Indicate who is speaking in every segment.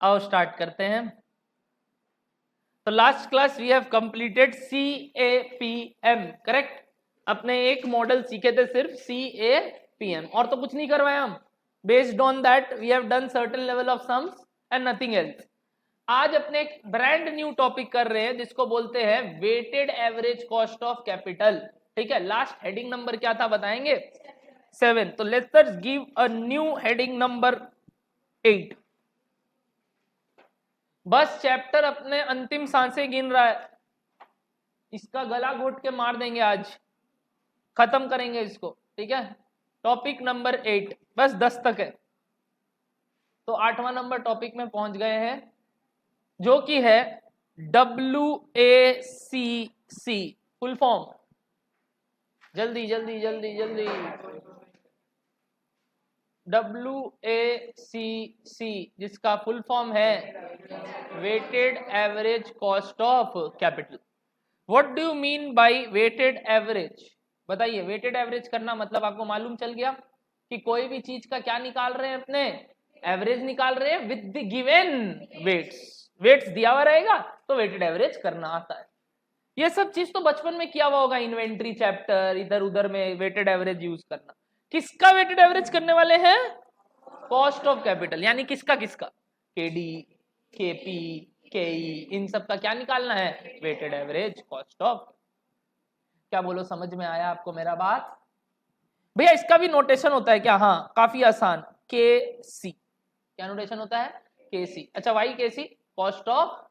Speaker 1: आओ स्टार्ट करते हैं। तो last class we have completed CAPM, correct. अपने एक मॉडल सीखे थे सिर्फ CAPM, और तो कुछ नहीं करवाया हम। Based on that we have done certain level of sums and nothing else. आज अपने एक ब्रांड न्यू टॉपिक कर रहे हैं जिसको बोलते हैं weighted average cost of capital. ठीक है, लास्ट हेडिंग नंबर क्या था बताएंगे? 7। तो let's give a new heading number 8। बस चैप्टर अपने अंतिम सांसें गिन रहा है, इसका गला घोट के मार देंगे, आज खत्म करेंगे इसको। ठीक है, टॉपिक नंबर 8 बस 10 तक है, तो 8वां नंबर टॉपिक में पहुंच गए हैं, जो कि है WACC फुल फॉर्म। जल्दी जल्दी जल्दी जल्दी। WACC जिसका फुल फॉर्म है weighted average cost of capital. What do you mean by weighted average? बताइए, वेटेड एवरेज करना मतलब आपको मालूम चल गया कि कोई भी चीज का क्या निकाल रहे हैं, अपने एवरेज निकाल रहे हैं विद द गिवन वेट्स दिया हुआ रहेगा तो वेटेड एवरेज करना आता है। ये सब चीज तो बचपन में किया हुआ होगा, इन्वेंट्री चैप्टर, इधर उधर में वेटेड एवरेज यूज करना। किसका वेटेड एवरेज करने वाले हैं? कॉस्ट ऑफ कैपिटल, यानी किसका किसका? केडी, केपी, केई, इन सब का क्या निकालना है? Weighted average cost of. क्या बोलो, समझ में आया आपको मेरा बात? भैया इसका भी नोटेशन होता है क्या? हाँ, काफी आसान, KC। क्या नोटेशन होता है? KC। अच्छा, why KC? Cost of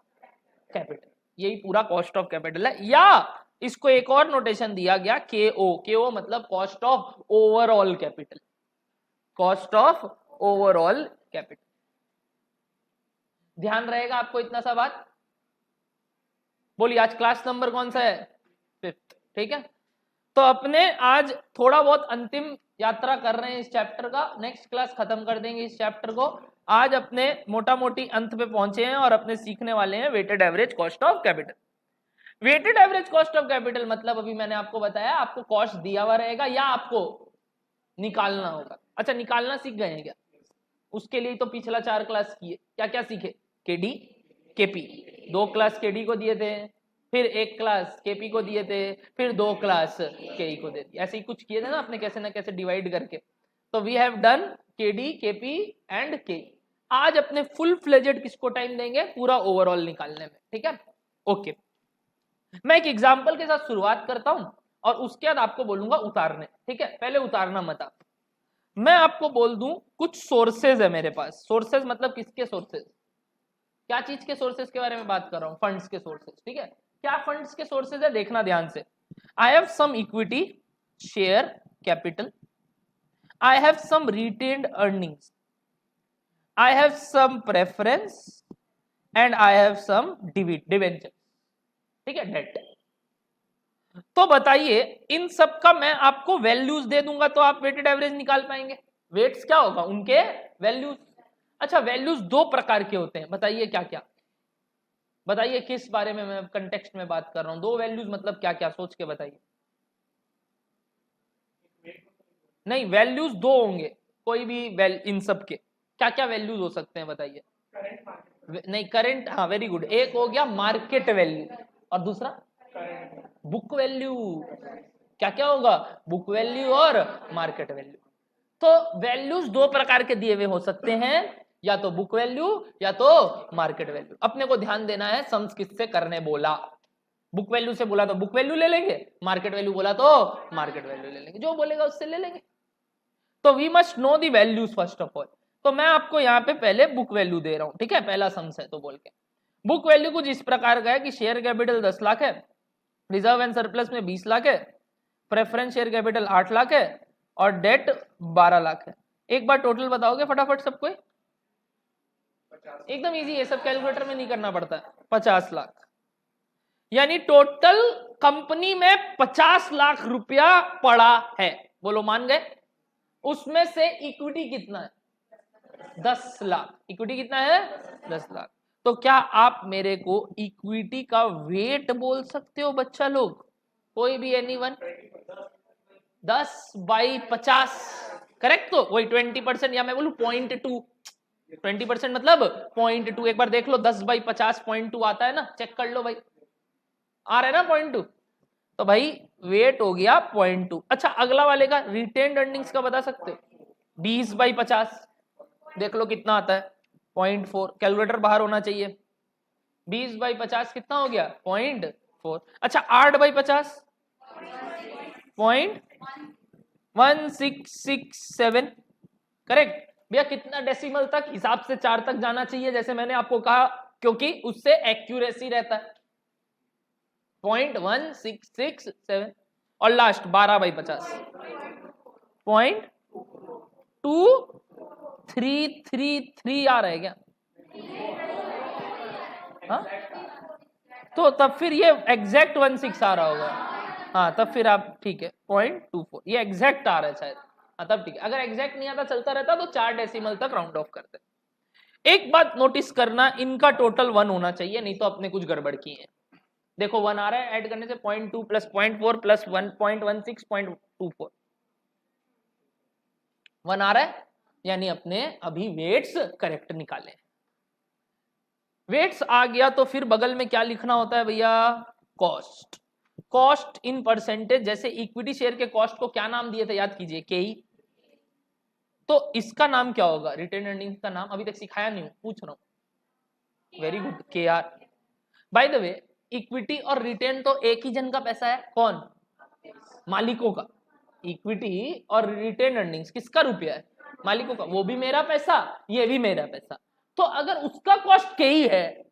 Speaker 1: capital, यही पूरा कॉस्ट ऑफ कैपिटल है। या इसको एक और नोटेशन दिया गया KO मतलब cost of overall capital, cost of overall capital. ध्यान रहेगा आपको इतना सा बात? बोलिए, आज क्लास नंबर कौन सा है? 5th। ठीक है, तो अपने आज थोड़ा बहुत अंतिम यात्रा कर रहे हैं इस चैप्टर का, नेक्स्ट क्लास खत्म कर देंगे इस चैप्टर को। आज अपने मोटा मोटी अंत पे पहुंचे हैं और अपने सीखने वाले हैं weighted average cost of capital. Weighted average cost of capital मतलब अभी मैंने आपको बताया, आपको कॉस्ट दिया हुआ रहेगा या आपको निकालना होगा। अच्छा, निकालना सीख गए हैं क्या? उसके लिए तो पिछला 4 क्लास किए, क्या क्या सीखे? केडी, केपी, 2 क्लास केडी को दिए थे, फिर 1 क्लास केपी को दिए थे, फिर 2 क्लास केई को दे दी। ऐसे ही कुछ किए थे ना आपने, कैसे ना कैसे डिवाइड करके। तो we have done KD, KP and KE. आज अपने फुल फ्लेजेड किसको टाइम देंगे? पूरा ओवरऑल निकालने में। ठीक है, ओके। मैं एक एग्जांपल के साथ शुरुआत करता हूं और उसके बाद आपको बोलूंगा उतारने। ठीक है, पहले उतारना मत आप। मैं आपको बोल दूं कुछ सोर्सेज है मेरे पास। सोर्सेज मतलब किसके सोर्सेज? क्या चीज के सोर्सेज के बारे में बात कर रहा हूं? फंड्स के सोर्सेज। ठीक है, क्या फंड्स के सोर्सेज है देखना ध्यान से। I have some equity, share capital, I have some retained earnings, I have some preference and I have some debenture. ठीक है, डेट। तो बताइए, इन सब का मैं आपको वैल्यूज दे दूंगा तो आप वेटेड एवरेज निकाल पाएंगे। वेट्स क्या होगा? उनके वैल्यूज। अच्छा, वैल्यूज 2 प्रकार के होते हैं, बताइए क्या क्या? बताइए किस बारे में मैं कंटेक्स्ट में बात कर रहा हूं? 2 वैल्यूज मतलब क्या क्या? सोच के बताइए। नहीं, वैल्यूज 2 होंगे, कोई भी इन सब के क्या क्या वैल्यूज हो सकते हैं बताइए? नहीं, करंट, हाँ वेरी गुड। एक हो गया मार्केट वैल्यू और दूसरा बुक वैल्यू। क्या क्या होगा? बुक वैल्यू और मार्केट वैल्यू। तो वैल्यूज 2 प्रकार के दिए हुए हो सकते हैं, या तो बुक वैल्यू या तो मार्केट वैल्यू। अपने को ध्यान देना है सम्स किससे करने बोला। बुक वैल्यू से बोला तो बुक वैल्यू ले लेंगे, मार्केट वैल्यू बोला तो मार्केट वैल्यू ले लेंगे, जो बोलेगा उससे ले लेंगे। तो we must know the values first of all. तो मैं आपको यहाँ पे पहले बुक वैल्यू दे रहा हूं। ठीक है, पहला सम्स है तो बोल के। बुक वैल्यू कुछ इस प्रकार का है कि शेयर कैपिटल 10 लाख है, रिजर्व एंड सरप्लस में 20 लाख है, प्रेफरेंस शेयर कैपिटल 8 लाख है और डेट 12 लाख है। एक बार टोटल बताओगे फटाफट सबको? एकदम इजी है, सब कैलकुलेटर में नहीं करना पड़ता। 50 लाख, यानी टोटल कंपनी में 50 लाख रुपया पड़ा है। बोलो मान गए? उसमें से इक्विटी कितना है? 10 लाख। इक्विटी कितना है? 10 लाख। तो क्या आप मेरे को इक्विटी का वेट बोल सकते हो बच्चा लोग? कोई भी, एनीवन? 10/50, करेक्ट। तो वही 20%, या मैं बोलूं 0.2, 20% मतलब 0.2। एक बार देख लो 10/50 0.2 आता है ना, चेक कर लो भाई, आ रहा है ना 0.2। तो भाई वेट हो गया 0.2। अच्छा अगला वाले का रिटेन्ड अर्निंग्स का बता सकते हो? 20/50 देख लो कितना आता है, 0.4। कैलकुलेटर बाहर होना चाहिए। 20/50 कितना हो गया? 0.4। अच्छा 8/50 0.1667 करेक्ट। भैया कितना डेसिमल तक? हिसाब से 4 तक जाना चाहिए, जैसे मैंने आपको कहा, क्योंकि उससे एक्यूरेसी रहता है। 0.1667 और लास्ट 12/50 0.2333 आ रहा है क्या? हाँ तो तब फिर ये एग्जैक्ट 16 आ रहा होगा। हाँ तब फिर आप ठीक है 0.24 ये एग्जैक्ट आ रहा है शायद। हाँ तब ठीक है, अगर एग्जैक्ट नहीं आता चलता रहता तो 4 डेसिमल तक राउंड ऑफ करते। एक बात नोटिस करना, इनका टोटल 1 होना चाहिए, नहीं तो अपने कुछ गड़बड़ की है। देखो 1 आ रहा है, ऐड करने से 0.2 प्लस 0.4 प्लस 1.16 0.24 1 आ रहा है, यानी अपने अभी वेट्स करेक्ट निकाले। वेट्स आ गया तो फिर बगल में क्या लिखना होता है भैया? कॉस्ट। Cost in percentage. जैसे इक्विटी शेयर के कॉस्ट को क्या नाम दिए थे, याद कीजिए, केई। तो इसका नाम क्या होगा? रिटेन अर्निंग्स का नाम अभी तक सिखाया नहीं हूं, पूछ रहा हूं। Very good, K R. By the way equity और रिटेन तो एक ही जन का पैसा है। कौन? मालिकों का। इक्विटी और रिटेन अर्निंग्स किसका रुपया है? मालिकों का। वो भी मेरा पैसा, ये भी मेरा पैसा। तो अगर उसका कॉस्ट के ही है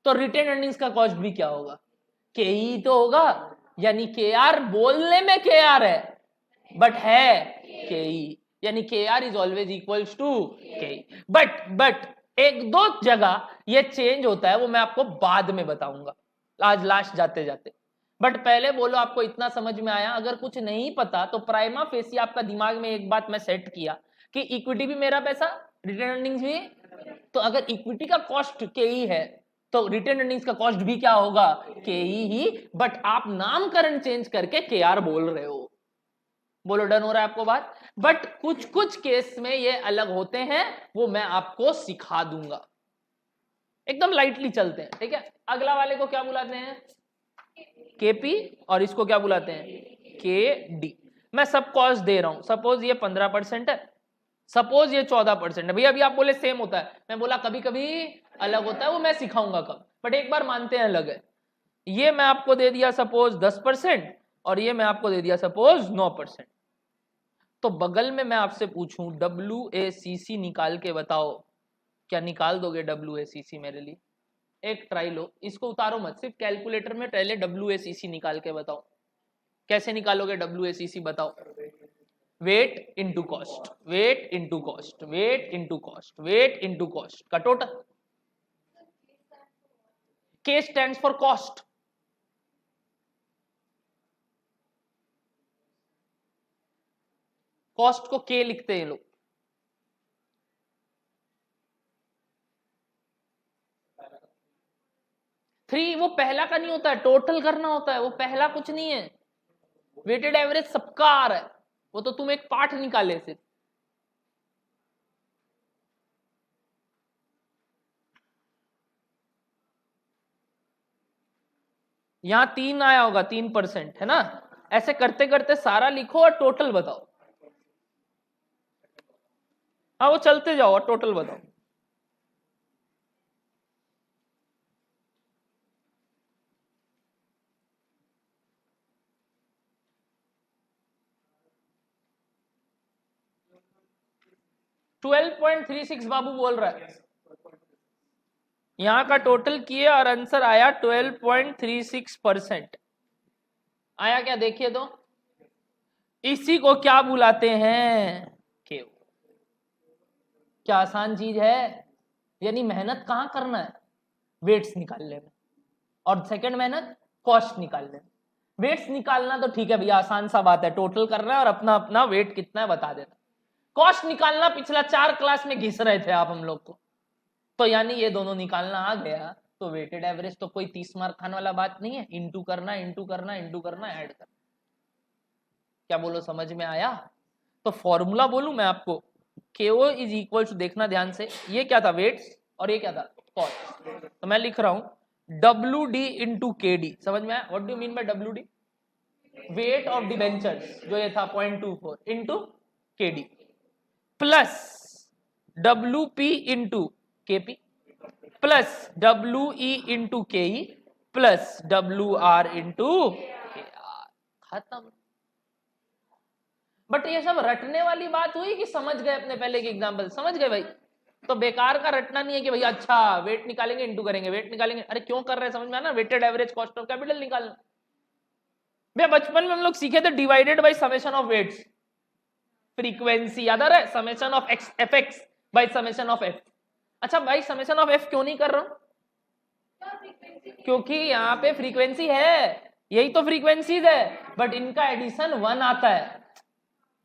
Speaker 1: तो रिटेन अर्निंग्स का कॉस्ट भी क्या होगा? के ही तो होगा। यानी के आर बोलने में के आर है, बट है के ही, यानी K R is always equals to K. But एक दो जगह ये चेंज होता है, वो मैं आपको बाद में बताऊंगा, आज लास्ट जाते जाते। बट पहले बोलो आपको इतना समझ में आया? अगर कुछ नहीं पता तो प्राइमा फेसी आपका दिमाग में एक बात मैं सेट किया कि इक्विटी भी मेरा पैसा, रिटेन अर्निंग्स भी। तो अगर इक्विटी का कॉस्ट के ही है तो रिटेन अर्निंग्स का कॉस्ट भी क्या होगा? के ही। बट आप नामकरण चेंज करके के आर बोल रहे हो। बोलो डन हो रहा है आपको बात? बट कुछ कुछ केस में ये अलग होते हैं, वो मैं आपको सिखा दूंगा। एकदम लाइटली चलते हैं, ठीक है। अगला वाले को क्या बुलाते हैं? केपी। और इसको क्या बुलाते हैं? के डी। मैं सब कॉस्ट दे रहा हूं। सपोज ये 15% है, सपोज ये 14% है। भैया अभी आप बोले सेम होता है, मैं बोला कभी कभी अलग होता है, वो मैं सिखाऊंगा कब। बट एक बार मानते हैं अलग है। ये मैं आपको दे दिया सपोज 10% और ये मैं आपको दे दिया सपोज 9%। तो बगल में मैं आपसे पूछूं WACC निकाल के बताओ, क्या निकाल दोगे WACC मेरे लिए? एक ट्राई लो, इसको उतारो मत, सिर्फ कैलकुलेटर में पहले WACC निकाल के बताओ। कैसे निकालोगे WACC बताओ? Weight into cost, weight into cost, weight into cost, weight into cost का टोटल। के स्टैंड्स फॉर कॉस्ट। कॉस्ट को के लिखते हैं लोग। थ्री वो पहला का नहीं होता है, टोटल करना होता है, वो पहला कुछ नहीं है। वेटेड एवरेज सबका आ रहा है, वो तो तुम एक पार्ट निकाले सिर्फ। यहां 3 आया होगा, 3% है ना। ऐसे करते करते सारा लिखो और टोटल बताओ। हाँ वो चलते जाओ और टोटल बताओ। $12.36 बाबू बोल रहा है। यहां का टोटल किए और आंसर आया 12.36% आया क्या? देखिए तो इसी को क्या बुलाते हैं? क्यू। क्या आसान चीज है? यानी मेहनत कहां करना है? वेट्स निकालने में। और सेकंड मेहनत कॉस्ट निकालने में। वेट्स निकालना तो ठीक है भैया, आसान सा बात है, टोटल करना है और अपना अपना वेट कितना है बता देना। कॉस्ट निकालना पिछला 4 क्लास में घिस रहे थे आप हम लोग को, तो यानी ये दोनों निकालना आ गया। तो वेटेड एवरेज तो कोई 30 मार्क खाने वाला बात नहीं है। इंटू करना, इंटू करना, इंटू करना, ऐड करना। क्या बोलो, समझ में आया? तो फॉर्मूला बोलूं मैं आपको KO इज इक्वल टू, देखना ध्यान से, ये क्या था वेट्स और ये क्या था कॉस्ट। तो मैं लिख रहा हूं WD इंटू KD, समझ में आया? What do you mean bye WD? Weight of debentures जो ये था 0.24 into KD plus WP into KP plus WE into KE plus WR into KR, खत्म। बट ये सब रटने वाली बात हुई कि समझ गए अपने पहले के एग्जाम्पल? समझ गए भाई? तो बेकार का रटना नहीं है कि भैया अच्छा वेट निकालेंगे इंटू करेंगे, वेट निकालेंगे, अरे क्यों कर रहे हैं समझ में आना? Weighted average cost of capital निकालना। भैया बचपन में हम लोग सीखे थे divided by summation of weights, frequency याद आ रहा है? Summation of fx by summation of f। अच्छा भाई समेशन ऑफ f क्यों नहीं कर रहा हूं? क्योंकि यहाँ पे फ्रीक्वेंसी है, यही तो फ्रीक्वेंसीज है, बट इनका एडिशन 1 आता है,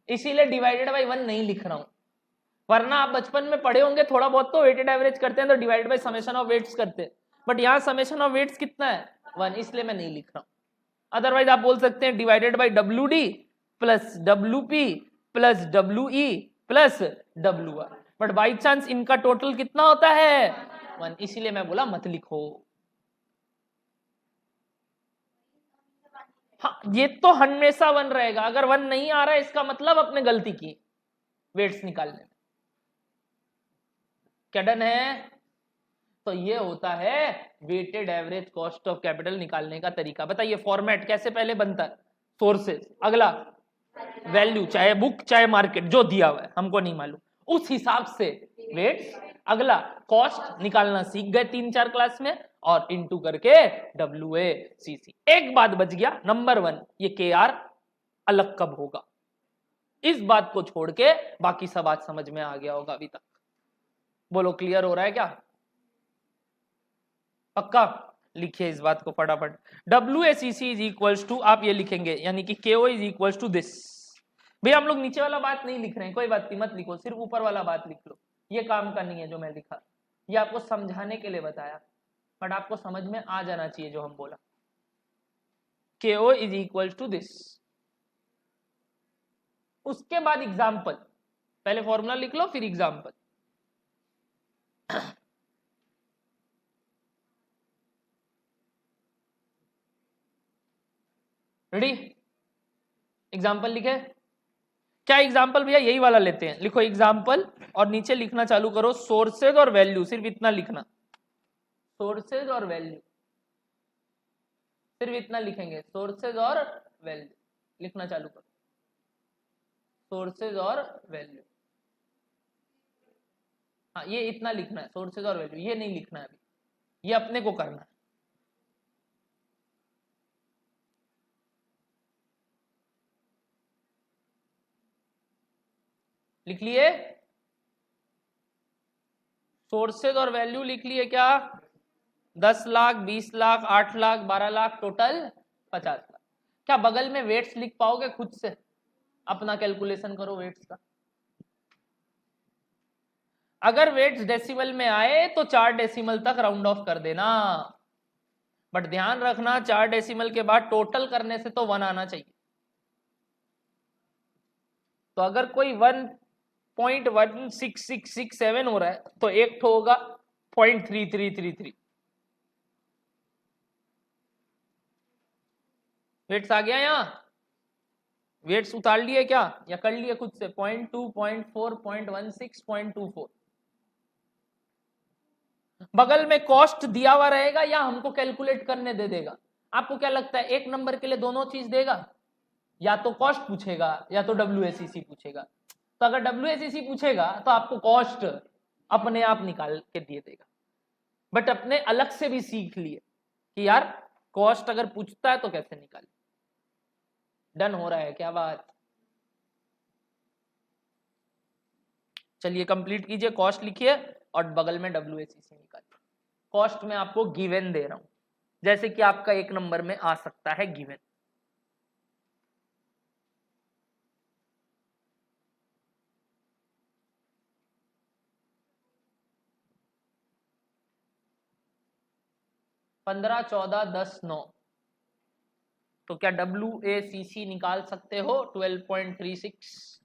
Speaker 1: इसीलिए डिवाइडेड बाय 1 नहीं लिख रहा हूं। वरना आप बचपन में पढ़े होंगे थोड़ा बहुत तो, वेटेड एवरेज करते हैं तो divide by summation of weights करते हैं, बट यहाँ समेशन ऑफ वेट्स कितना है 1, इसलिए मैं नहीं लिख रहा हूं। अदरवाइज आप बोल सकते हैं divided by WD plus WP plus WE plus WR, but by chance इनका टोटल कितना होता है 1, इसीलिए मैं बोला मत लिखो। हाँ ये तो हमेशा 1 रहेगा, अगर 1 नहीं आ रहा है इसका मतलब अपने गलती की वेट्स निकालने में। क्या डन है? तो ये होता है weighted average cost of capital निकालने का तरीका। बताइए फॉर्मेट कैसे पहले बनता है? सोर्सेज, अगला वैल्यू, चाहे बुक चाहे मार्केट जो दिया हुआ है हमको नहीं मालूम, उस हिसाब से वेट्स, अगला कॉस्ट निकालना सीख गए 3-4 क्लास में, और इनटू करके WACC। एक बात बच गया नंबर 1, ये KR अलग कब होगा, इस बात को छोड़ के बाकी सब बात समझ में आ गया होगा अभी तक। बोलो क्लियर हो रहा है क्या? पक्का? लिखिए इस बात को फटाफट। WACC इज इक्वल्स टू, आप ये लिखेंगे यानी कि KO is equals to this. भैया हम लोग नीचे वाला बात नहीं लिख रहे हैं, कोई बात नहीं मत लिखो, सिर्फ ऊपर वाला बात लिख लो, ये काम का नहीं है जो मैं लिखा, ये आपको समझाने के लिए बताया, बट आपको समझ में आ जाना चाहिए जो हम बोला। KO is equals to this, उसके बाद एग्जाम्पल, पहले फॉर्मूला लिख लो फिर एग्जाम्पल। रेडी? एग्जाम्पल लिखे? क्या एग्जाम्पल भैया? यही वाला लेते हैं, लिखो एग्जाम्पल और नीचे लिखना चालू करो सोर्सेज और वैल्यू, सिर्फ इतना लिखना, सोर्सेज और वैल्यू, सिर्फ इतना लिखेंगे, सोर्सेज और वैल्यू लिखना चालू करो, सोर्सेज और वैल्यू। हाँ ये इतना लिखना है, सोर्सेज और वैल्यू, ये नहीं लिखना है अभी, ये अपने को करना है। लिख लिए? सोर्सेज और वैल्यू लिख लिए क्या? 10 लाख, 20 लाख, 8 लाख, 12 लाख, टोटल 50 लाख। क्या बगल में वेट्स लिख पाओगे खुद से? अपना कैलकुलेशन करो वेट्स का। अगर वेट्स डेसिमल में आए तो 4 डेसिमल तक राउंड ऑफ कर देना, बट ध्यान रखना 4 डेसिमल के बाद टोटल करने से तो 1 आना चाहिए। तो अगर कोई 1.16667 हो रहा है तो एक ठो होगा 0.3333। वेट्स आ गया यहाँ? वेट्स उतार लिए क्या या कर लिए खुद से? 0.2, 0.4, 0.16, 0.24। बगल में कॉस्ट दिया हुआ रहेगा या हमको कैलकुलेट करने दे देगा? आपको क्या लगता है एक नंबर के लिए दोनों चीज देगा? या तो कॉस्ट पूछेगा या तो WACC पूछेगा। तो अगर WACC पूछेगा तो आपको कॉस्ट अपने आप निकाल के दे देगा, बट अपने अलग से भी सीख लिए कि यार कॉस्ट अगर पूछता है तो कैसे निकाले। डन हो रहा है क्या बात? चलिए कंप्लीट कीजिए, कॉस्ट लिखिए और बगल में WACC निकालिए। कॉस्ट में आपको गिवन दे रहा हूं, जैसे कि आपका एक नंबर में आ सकता है गिवन। पंद्रह, 14, 10, 9, तो क्या WACC निकाल सकते हो? 12.36।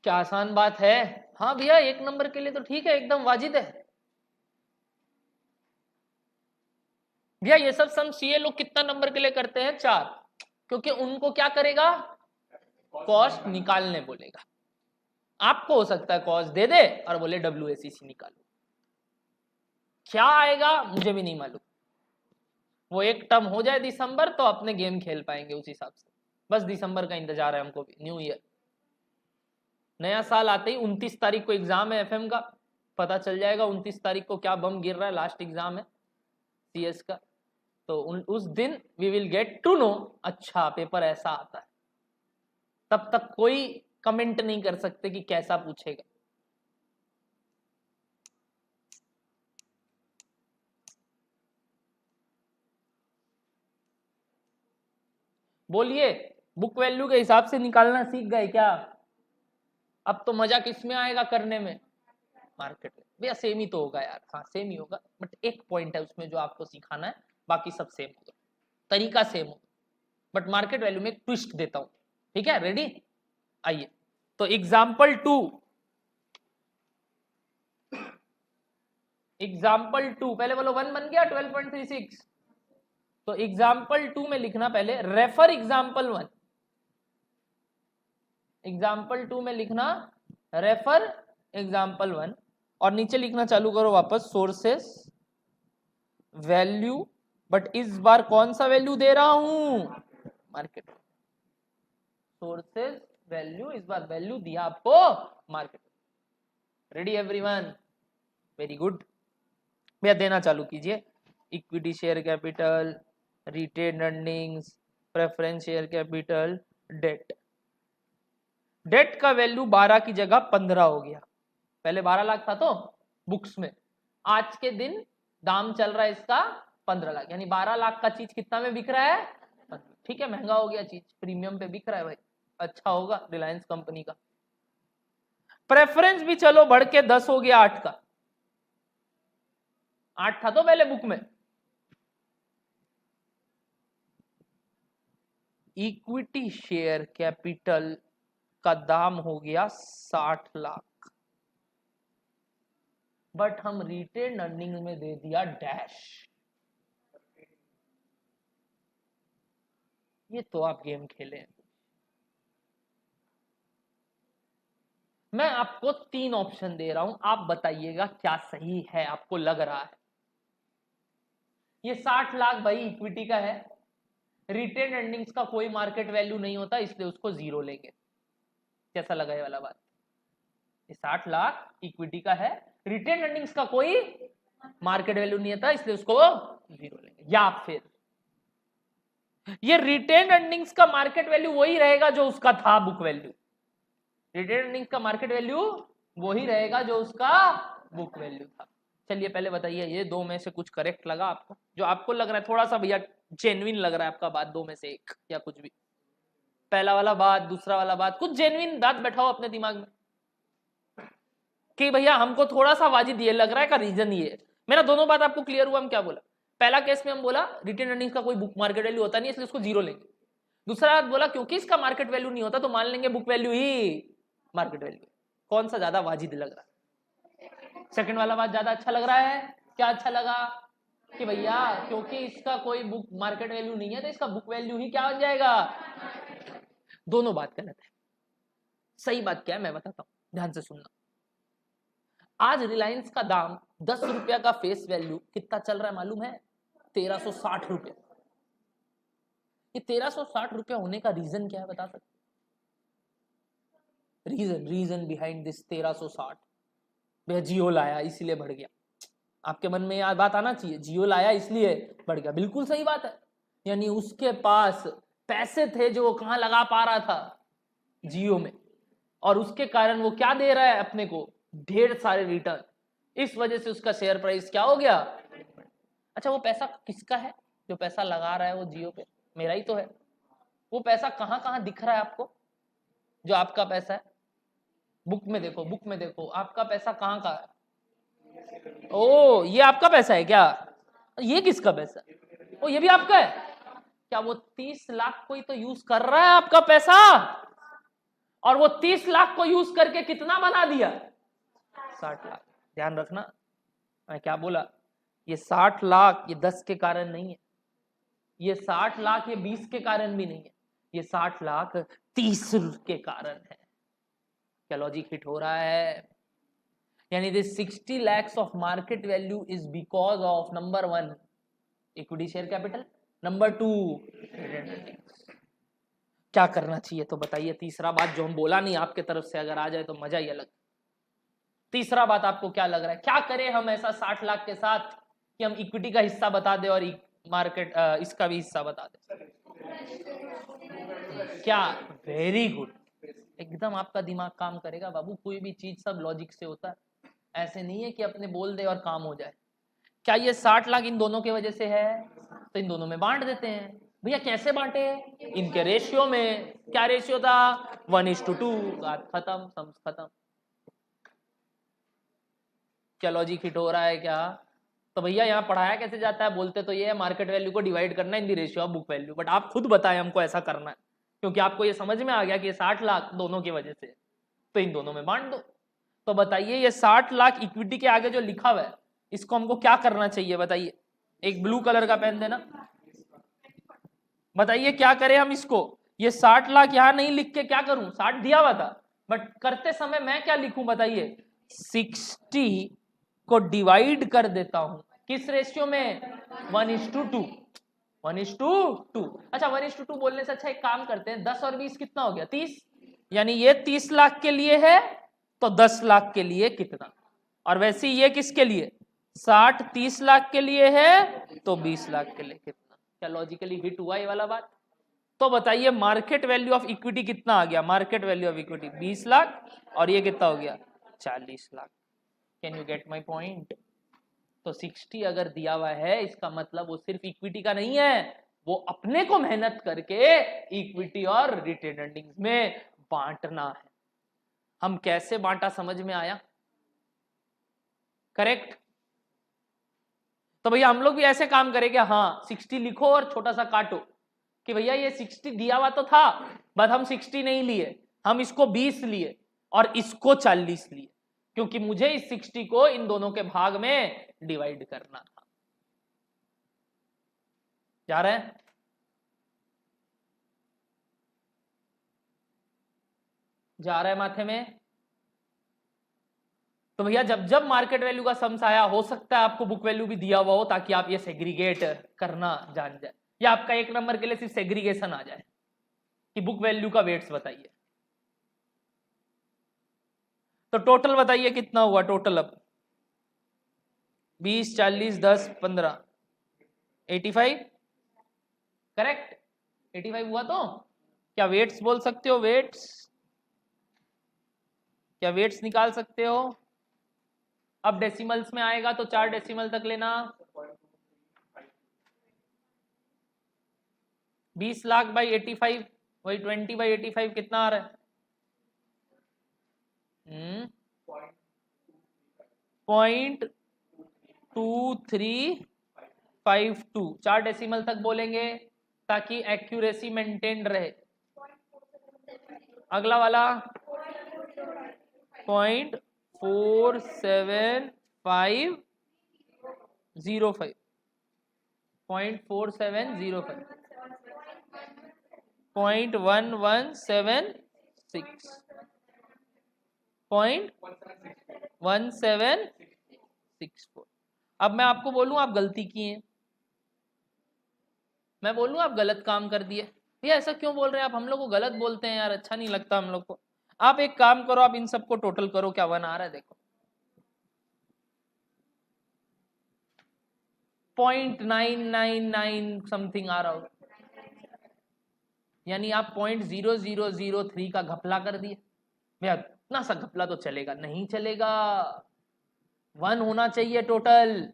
Speaker 1: क्या आसान बात है? हाँ भैया, 1 नंबर के लिए तो ठीक है, एकदम वाजिद है भैया। ये सब सम सीए लोग कितना नंबर के लिए करते हैं? 4, क्योंकि उनको क्या करेगा? कॉस्ट निकालने बोलेगा। आपको हो सकता है कॉस्ट दे दे और बोले WACC निकालो, क्या आएगा मुझे भी नहीं मालूम। वो एक टर्म हो जाए दिसंबर तो अपने गेम खेल पाएंगे उस हिसाब से। बस दिसंबर का इंतजार है हमको भी, न्यू ईयर, नया साल आते ही 29 तारीख को एग्जाम है एफएम का, पता चल जाएगा 29 तारीख को क्या बम गिर रहा है। लास्ट एग्जाम है सीएस का, तो उस दिन we will get to know, अच्छा पेपर ऐसा आता है। तब तक कोई कमेंट नहीं कर सकते कि कैसा पूछेगा। बोलिए, बुक वैल्यू के हिसाब से निकालना सीख गए क्या? अब तो मजा किस में आएगा करने में? मार्केट में। भैया सेम ही तो होगा यार, हाँ सेम ही होगा, बट एक पॉइंट है उसमें जो आपको सिखाना है, बाकी सब सेम होगा, तरीका सेम होगा, बट मार्केट वैल्यू में एक ट्विस्ट देता हूं। ठीक है, रेडी? आइए, तो एग्जाम्पल 2, पहले बोलो 1 बन गया 12.36। तो एग्जाम्पल 2 में लिखना पहले रेफर एग्जाम्पल 1, एग्जाम्पल 2 में लिखना रेफर एग्जाम्पल 1, और नीचे लिखना चालू करो वापस सोर्सेस वैल्यू, बट इस बार कौन सा वैल्यू दे रहा हूं? मार्केट। सोर्सेस वैल्यू, इस बार वैल्यू दिया आपको market. Ready everyone? Very good भैया, देना चालू कीजिए। Equity share capital, retain earnings, preference share capital, debt. Debt का वैल्यू 12 की जगह 15 हो गया। पहले 12 लाख था तो बुक्स में, आज के दिन दाम चल रहा है इसका 15 लाख, यानी 12 लाख का चीज कितना में बिक रहा है? ठीक है, महंगा हो गया चीज, प्रीमियम पे बिक रहा है भाई, अच्छा होगा रिलायंस कंपनी का। प्रेफरेंस भी चलो बढ़ के 10 हो गया, 8 का, 8 था तो पहले बुक में। इक्विटी शेयर कैपिटल का दाम हो गया 60 लाख, बट हम रिटेन अर्निंग में दे दिया डैश। ये तो आप गेम खेले हैं। मैं आपको 3 ऑप्शन दे रहा हूं, आप बताइएगा क्या सही है आपको लग रहा है। ये 60 लाख भाई इक्विटी का है, रिटेन अर्निंग्स का कोई मार्केट वैल्यू नहीं होता, इसलिए उसको 0 लेंगे। कैसा लगा ये वाला बात? ये 60 लाख इक्विटी का है, रिटेन अर्निंग्स का कोई मार्केट वैल्यू नहीं होता, इसलिए उसको 0 लेंगे। या फिर ये रिटेन अर्निंग्स का मार्केट वैल्यू वही रहेगा जो उसका था बुक वैल्यू, रिटेन अर्निंग्स का मार्केट वैल्यू वही रहेगा जो उसका बुक वैल्यू था। चलिए पहले बताइए, ये 2 में से कुछ करेक्ट लगा आपको? जो आपको लग रहा है थोड़ा सा भैया जेन्युइन लग रहा है आपका बात, 2 में से 1 या कुछ भी, पहला वाला बात, दूसरा वाला बात, कुछ जेन्युइन बात बैठाओ अपने दिमाग में कि भैया हमको थोड़ा सा वाजिब ये लग रहा है का रीजन ये है। मेरा दोनों बात आपको क्लियर हुआ? हम क्या बोला? पहला केस में हम बोला रिटेन अर्निंग्स का कोई बुक मार्केट वैल्यू होता नहीं, इसलिए उसको 0 लेंगे। दूसरा बात बोला क्योंकि इसका मार्केट वैल्यू नहीं होता तो मान लेंगे बुक वैल्यू ही मार्केट वैल्यू। कौन सा ज्यादा वाजिब लग रहा है? सेकंड वाला बात ज्यादा अच्छा लग रहा है। क्या अच्छा लगा? कि भैया क्योंकि इसका कोई बुक मार्केट वैल्यू नहीं है तो इसका बुक वैल्यू ही क्या बन जाएगा? दोनों बात गलत है। सही बात क्या है मैं बताता हूं, ध्यान से सुनना। आज रिलायंस का दाम 10 रुपया का फेस वैल्यू कितना चल रहा है मालूम है? 1360 रुपये। ये 1360 रुपया होने का रीजन क्या है बता सकते? रीजन बिहाइंड दिस 1360, भैया जियो लाया इसलिए बढ़ गया। आपके मन में यह बात आना चाहिए, जियो लाया इसलिए बढ़ गया। बिल्कुल सही बात है, यानी उसके पास पैसे थे जो वो कहां लगा पा रहा था? जियो में, और उसके कारण वो क्या दे रहा है अपने को? ढेर सारे रिटर्न। इस वजह से उसका शेयर प्राइस क्या हो गया? अच्छा वो पैसा किसका है जो पैसा लगा रहा है वो जियो पे? मेरा ही तो है। वो पैसा कहां कहां दिख रहा है आपको जो आपका पैसा है? बुक में देखो, बुक में देखो आपका पैसा कहां का है। ओ ये आपका पैसा है क्या? ये किसका पैसा? ओ ये भी आपका है क्या? वो 30 लाख कोई तो यूज कर रहा है आपका पैसा। और वो 30 लाख को यूज करके कितना बना दिया? 60 लाख। ध्यान रखना मैं क्या बोला, ये 60 लाख ये 10 के कारण नहीं है, ये 60 लाख ये 20 के कारण भी नहीं है, ये 60 लाख 30 के कारण है। क्या लॉजिक हिट हो रहा है? यानी this 60 lakhs of market value is because of number 1 equity share capital, number 2 क्या करना चाहिए तो बताइए। तीसरा बात जो हम बोला नहीं आपके तरफ से अगर आ जाए तो मजा ही अलग। तीसरा बात आपको क्या लग रहा है, क्या करें हम ऐसा 60 लाख के साथ कि हम इक्विटी का हिस्सा बता दें और मार्केट इसका भी हिस्सा बता दें? क्या? वेरी गुड, एकदम आपका दिमाग काम करेगा बाबू। कोई भी चीज सब लॉजिक से होता है, ऐसे नहीं है कि अपने बोल दे और काम हो जाए। क्या ये 60 लाख इन दोनों की वजह से है? तो इन दोनों में बांट देते हैं। भैया कैसे बांटे? इनके रेशियो में। क्या रेशियो था? 1:2। खत्म, सम खत्म। क्या लॉजिक हिट हो रहा है क्या? तो भैया यहाँ पढ़ाया कैसे जाता है? बोलते तो ये है मार्केट वैल्यू को डिवाइड करना in the ratio of book value, but आप खुद बताएं हमको ऐसा करना है, क्योंकि आपको ये समझ में आ गया कि ये 60 लाख दोनों की वजह से, तो इन दोनों में बांट दो। तो बताइए ये 60 लाख इक्विटी के आगे जो लिखा हुआ है इसको हमको क्या करना चाहिए बताइए? एक ब्लू कलर का पेन देना, बताइए क्या करें हम इसको? ये 60 लाख यहां नहीं लिख के क्या करूं? 60 दिया हुआ था, बट करते समय मैं क्या लिखूं बताइए? 60 को डिवाइड कर देता हूं किस रेशियो में? 1:2। 1:2। अच्छा 1:2 बोलने से अच्छा एक काम करते हैं, 10 और 20 कितना हो गया? 30। यानी ये 30 लाख के लिए है तो 10 लाख के लिए कितना? और वैसे ये किसके लिए? 60 30 लाख के लिए है तो 20 लाख के लिए कितना? क्या लॉजिकली हिट हुआ ये वाला बात? तो बताइए मार्केट वैल्यू ऑफ इक्विटी कितना आ गया? Market value of equity 20 lakh और ये कितना हो गया? 40 lakh. Can you get my point? तो 60 अगर दिया हुआ है इसका मतलब वो सिर्फ इक्विटी का नहीं है, वो अपने को मेहनत करके इक्विटी और रिटेन अर्निंग्स में बांटना है। हम कैसे बांटा समझ में आया? करेक्ट। तो भैया हम लोग भी ऐसे काम करेंगे, हाँ 60 लिखो और छोटा सा काटो कि भैया ये 60 दिया हुआ तो था, बट हम 60 नहीं लिए, हम इसको 20 लिए और इसको 40 लिए, क्योंकि मुझे इस 60 को इन दोनों के भाग में डिवाइड करना था। जा रहे हैं? जा रहा है माथे में? तो भैया जब जब मार्केट वैल्यू का सम्स आया, हो सकता है आपको बुक वैल्यू भी दिया हुआ हो ताकि आप ये सेग्रीगेट करना जान जाए, या आपका 1 नंबर के लिए सिर्फ सेग्रीगेशन आ जाए कि बुक वैल्यू का वेट्स बताइए। तो टोटल बताइए कितना हुआ टोटल? अब 20 40 10 15 85। करेक्ट, 85 हुआ। तो क्या वेट्स बोल सकते हो? वेट्स, क्या वेट्स निकाल सकते हो? अब डेसिमल्स में आएगा तो 4 डेसिमल तक लेना। 20 लाख बाई 85 वही 20/85 कितना आ रहा है? 0.2352। 4 डेसिमल तक बोलेंगे ताकि एक्यूरेसी मेंटेन रहे। अगला वाला 0.47505 0.4705 0.1176 0.1764। अब मैं आपको बोलूं आप गलती किए, मैं बोलूं आप गलत काम कर दिए। भैया ऐसा क्यों बोल रहे हैं आप? हम लोग को गलत बोलते हैं यार, अच्छा नहीं लगता हम लोग को। आप एक काम करो, आप इन सबको टोटल करो, क्या 1 आ रहा है? देखो 0.999 समथिंग आ रहा हो, यानी आप 0.0003 का घपला कर दिए। भैया इतना सा घपला तो चलेगा? नहीं चलेगा, 1 होना चाहिए टोटल।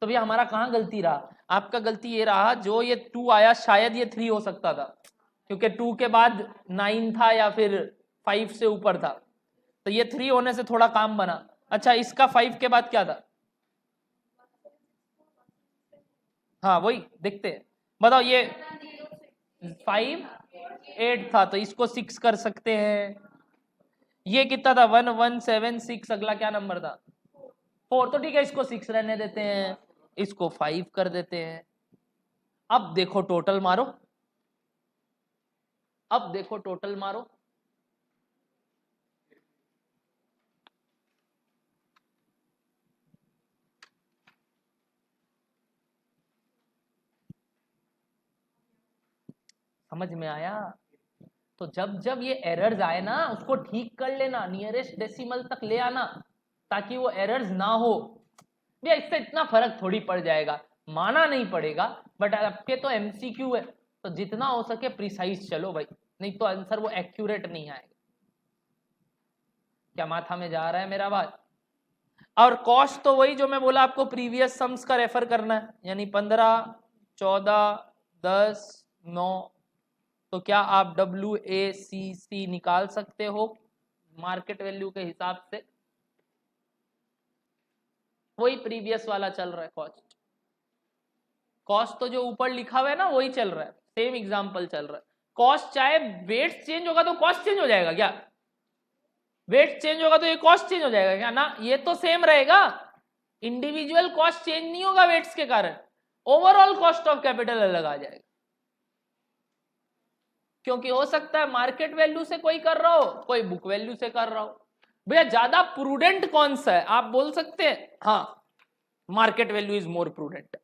Speaker 1: तो भैया हमारा कहाँ गलती रहा? आपका गलती ये रहा जो ये 2 आया शायद ये 3 हो सकता था, क्योंकि 2 के बाद 9 था या फिर 5 से ऊपर था, तो ये 3 होने से थोड़ा काम बना। अच्छा इसका 5 के बाद क्या था? हाँ वही देखते हैं, बताओ। ये 5 8 था तो इसको 6 कर सकते हैं, ये कितना था 1176, अगला क्या नंबर था 4, तो ठीक है इसको 6 रहने देते हैं, इसको 5 कर देते हैं। अब देखो टोटल मारो, अब देखो टोटल मारो, समझ में आया। तो जब जब ये एरर्स आए ना उसको ठीक कर लेना, नियरेस्ट डेसिमल तक ले आना ताकि वो एरर्स ना हो। भैया इससे इतना फर्क थोड़ी पड़ जाएगा, माना नहीं पड़ेगा, बट आपके तो एमसीक्यू है तो जितना हो सके प्रिसाइज चलो भाई, नहीं तो आंसर वो एक्यूरेट नहीं आएगा। क्या माथा में जा रहा है मेरा बात? और कॉस्ट तो वही जो मैं बोला आपको, प्रीवियस सम्स का रेफर करना है, यानी 15, 14, 10, 9। तो क्या आप WACC निकाल सकते हो मार्केट वैल्यू के हिसाब से? वही प्रीवियस वाला चल रहा है कॉस्ट। कॉस्ट तो जो ऊपर लिखा हुआ है ना वही चल रहा है, सेम एग्जांपल चल रहा है। कॉस्ट चाहे वेट चेंज होगा तो कॉस्ट चेंज हो जाएगा क्या? वेट चेंज होगा तो ये कॉस्ट चेंज हो जाएगा क्या? ना, ये तो सेम रहेगा। इंडिविजुअल कॉस्ट चेंज नहीं होगा वेट्स के कारण, ओवरऑल कॉस्ट ऑफ कैपिटल अलग आ जाएगा। क्योंकि हो सकता है मार्केट वैल्यू से कोई कर रहा हो, कोई बुक वैल्यू से कर रहा हो। भैया ज्यादा प्रूडेंट कौन सा है आप बोल सकते हैं? हाँ, market value is more prudent.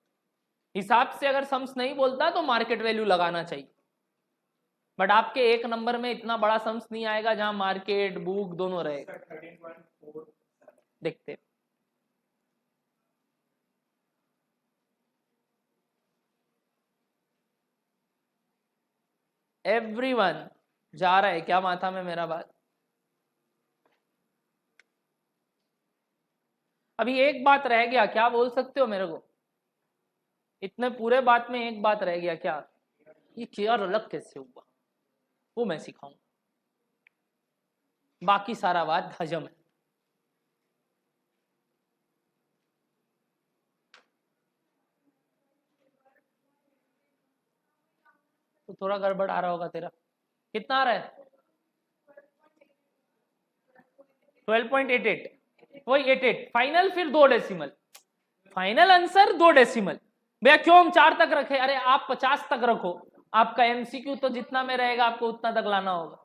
Speaker 1: हिसाब से अगर सम्स नहीं बोलता तो मार्केट वैल्यू लगाना चाहिए, बट आपके एक नंबर में इतना बड़ा सम्स नहीं आएगा जहां मार्केट बुक दोनों रहेगा। देखते एवरीवन जा रहा है क्या माथा में मेरा बात? अभी एक बात रह गया, क्या बोल सकते हो मेरे को? इतने पूरे बात में एक बात रह गया, क्या? ये चेयर अलग कैसे हुआ वो मैं सिखाऊंगा, बाकी सारा बात हजम है। तो थोड़ा गड़बड़ आ रहा होगा तेरा। कितना आ रहा है? 12.88, वही 88 फाइनल, फिर 2 डेसिमल फाइनल आंसर, 2 डेसिमल। भैया क्यों हम 4 तक रखे? अरे आप 50 तक रखो, आपका एमसीक्यू तो जितना में रहेगा आपको उतना तक लाना होगा।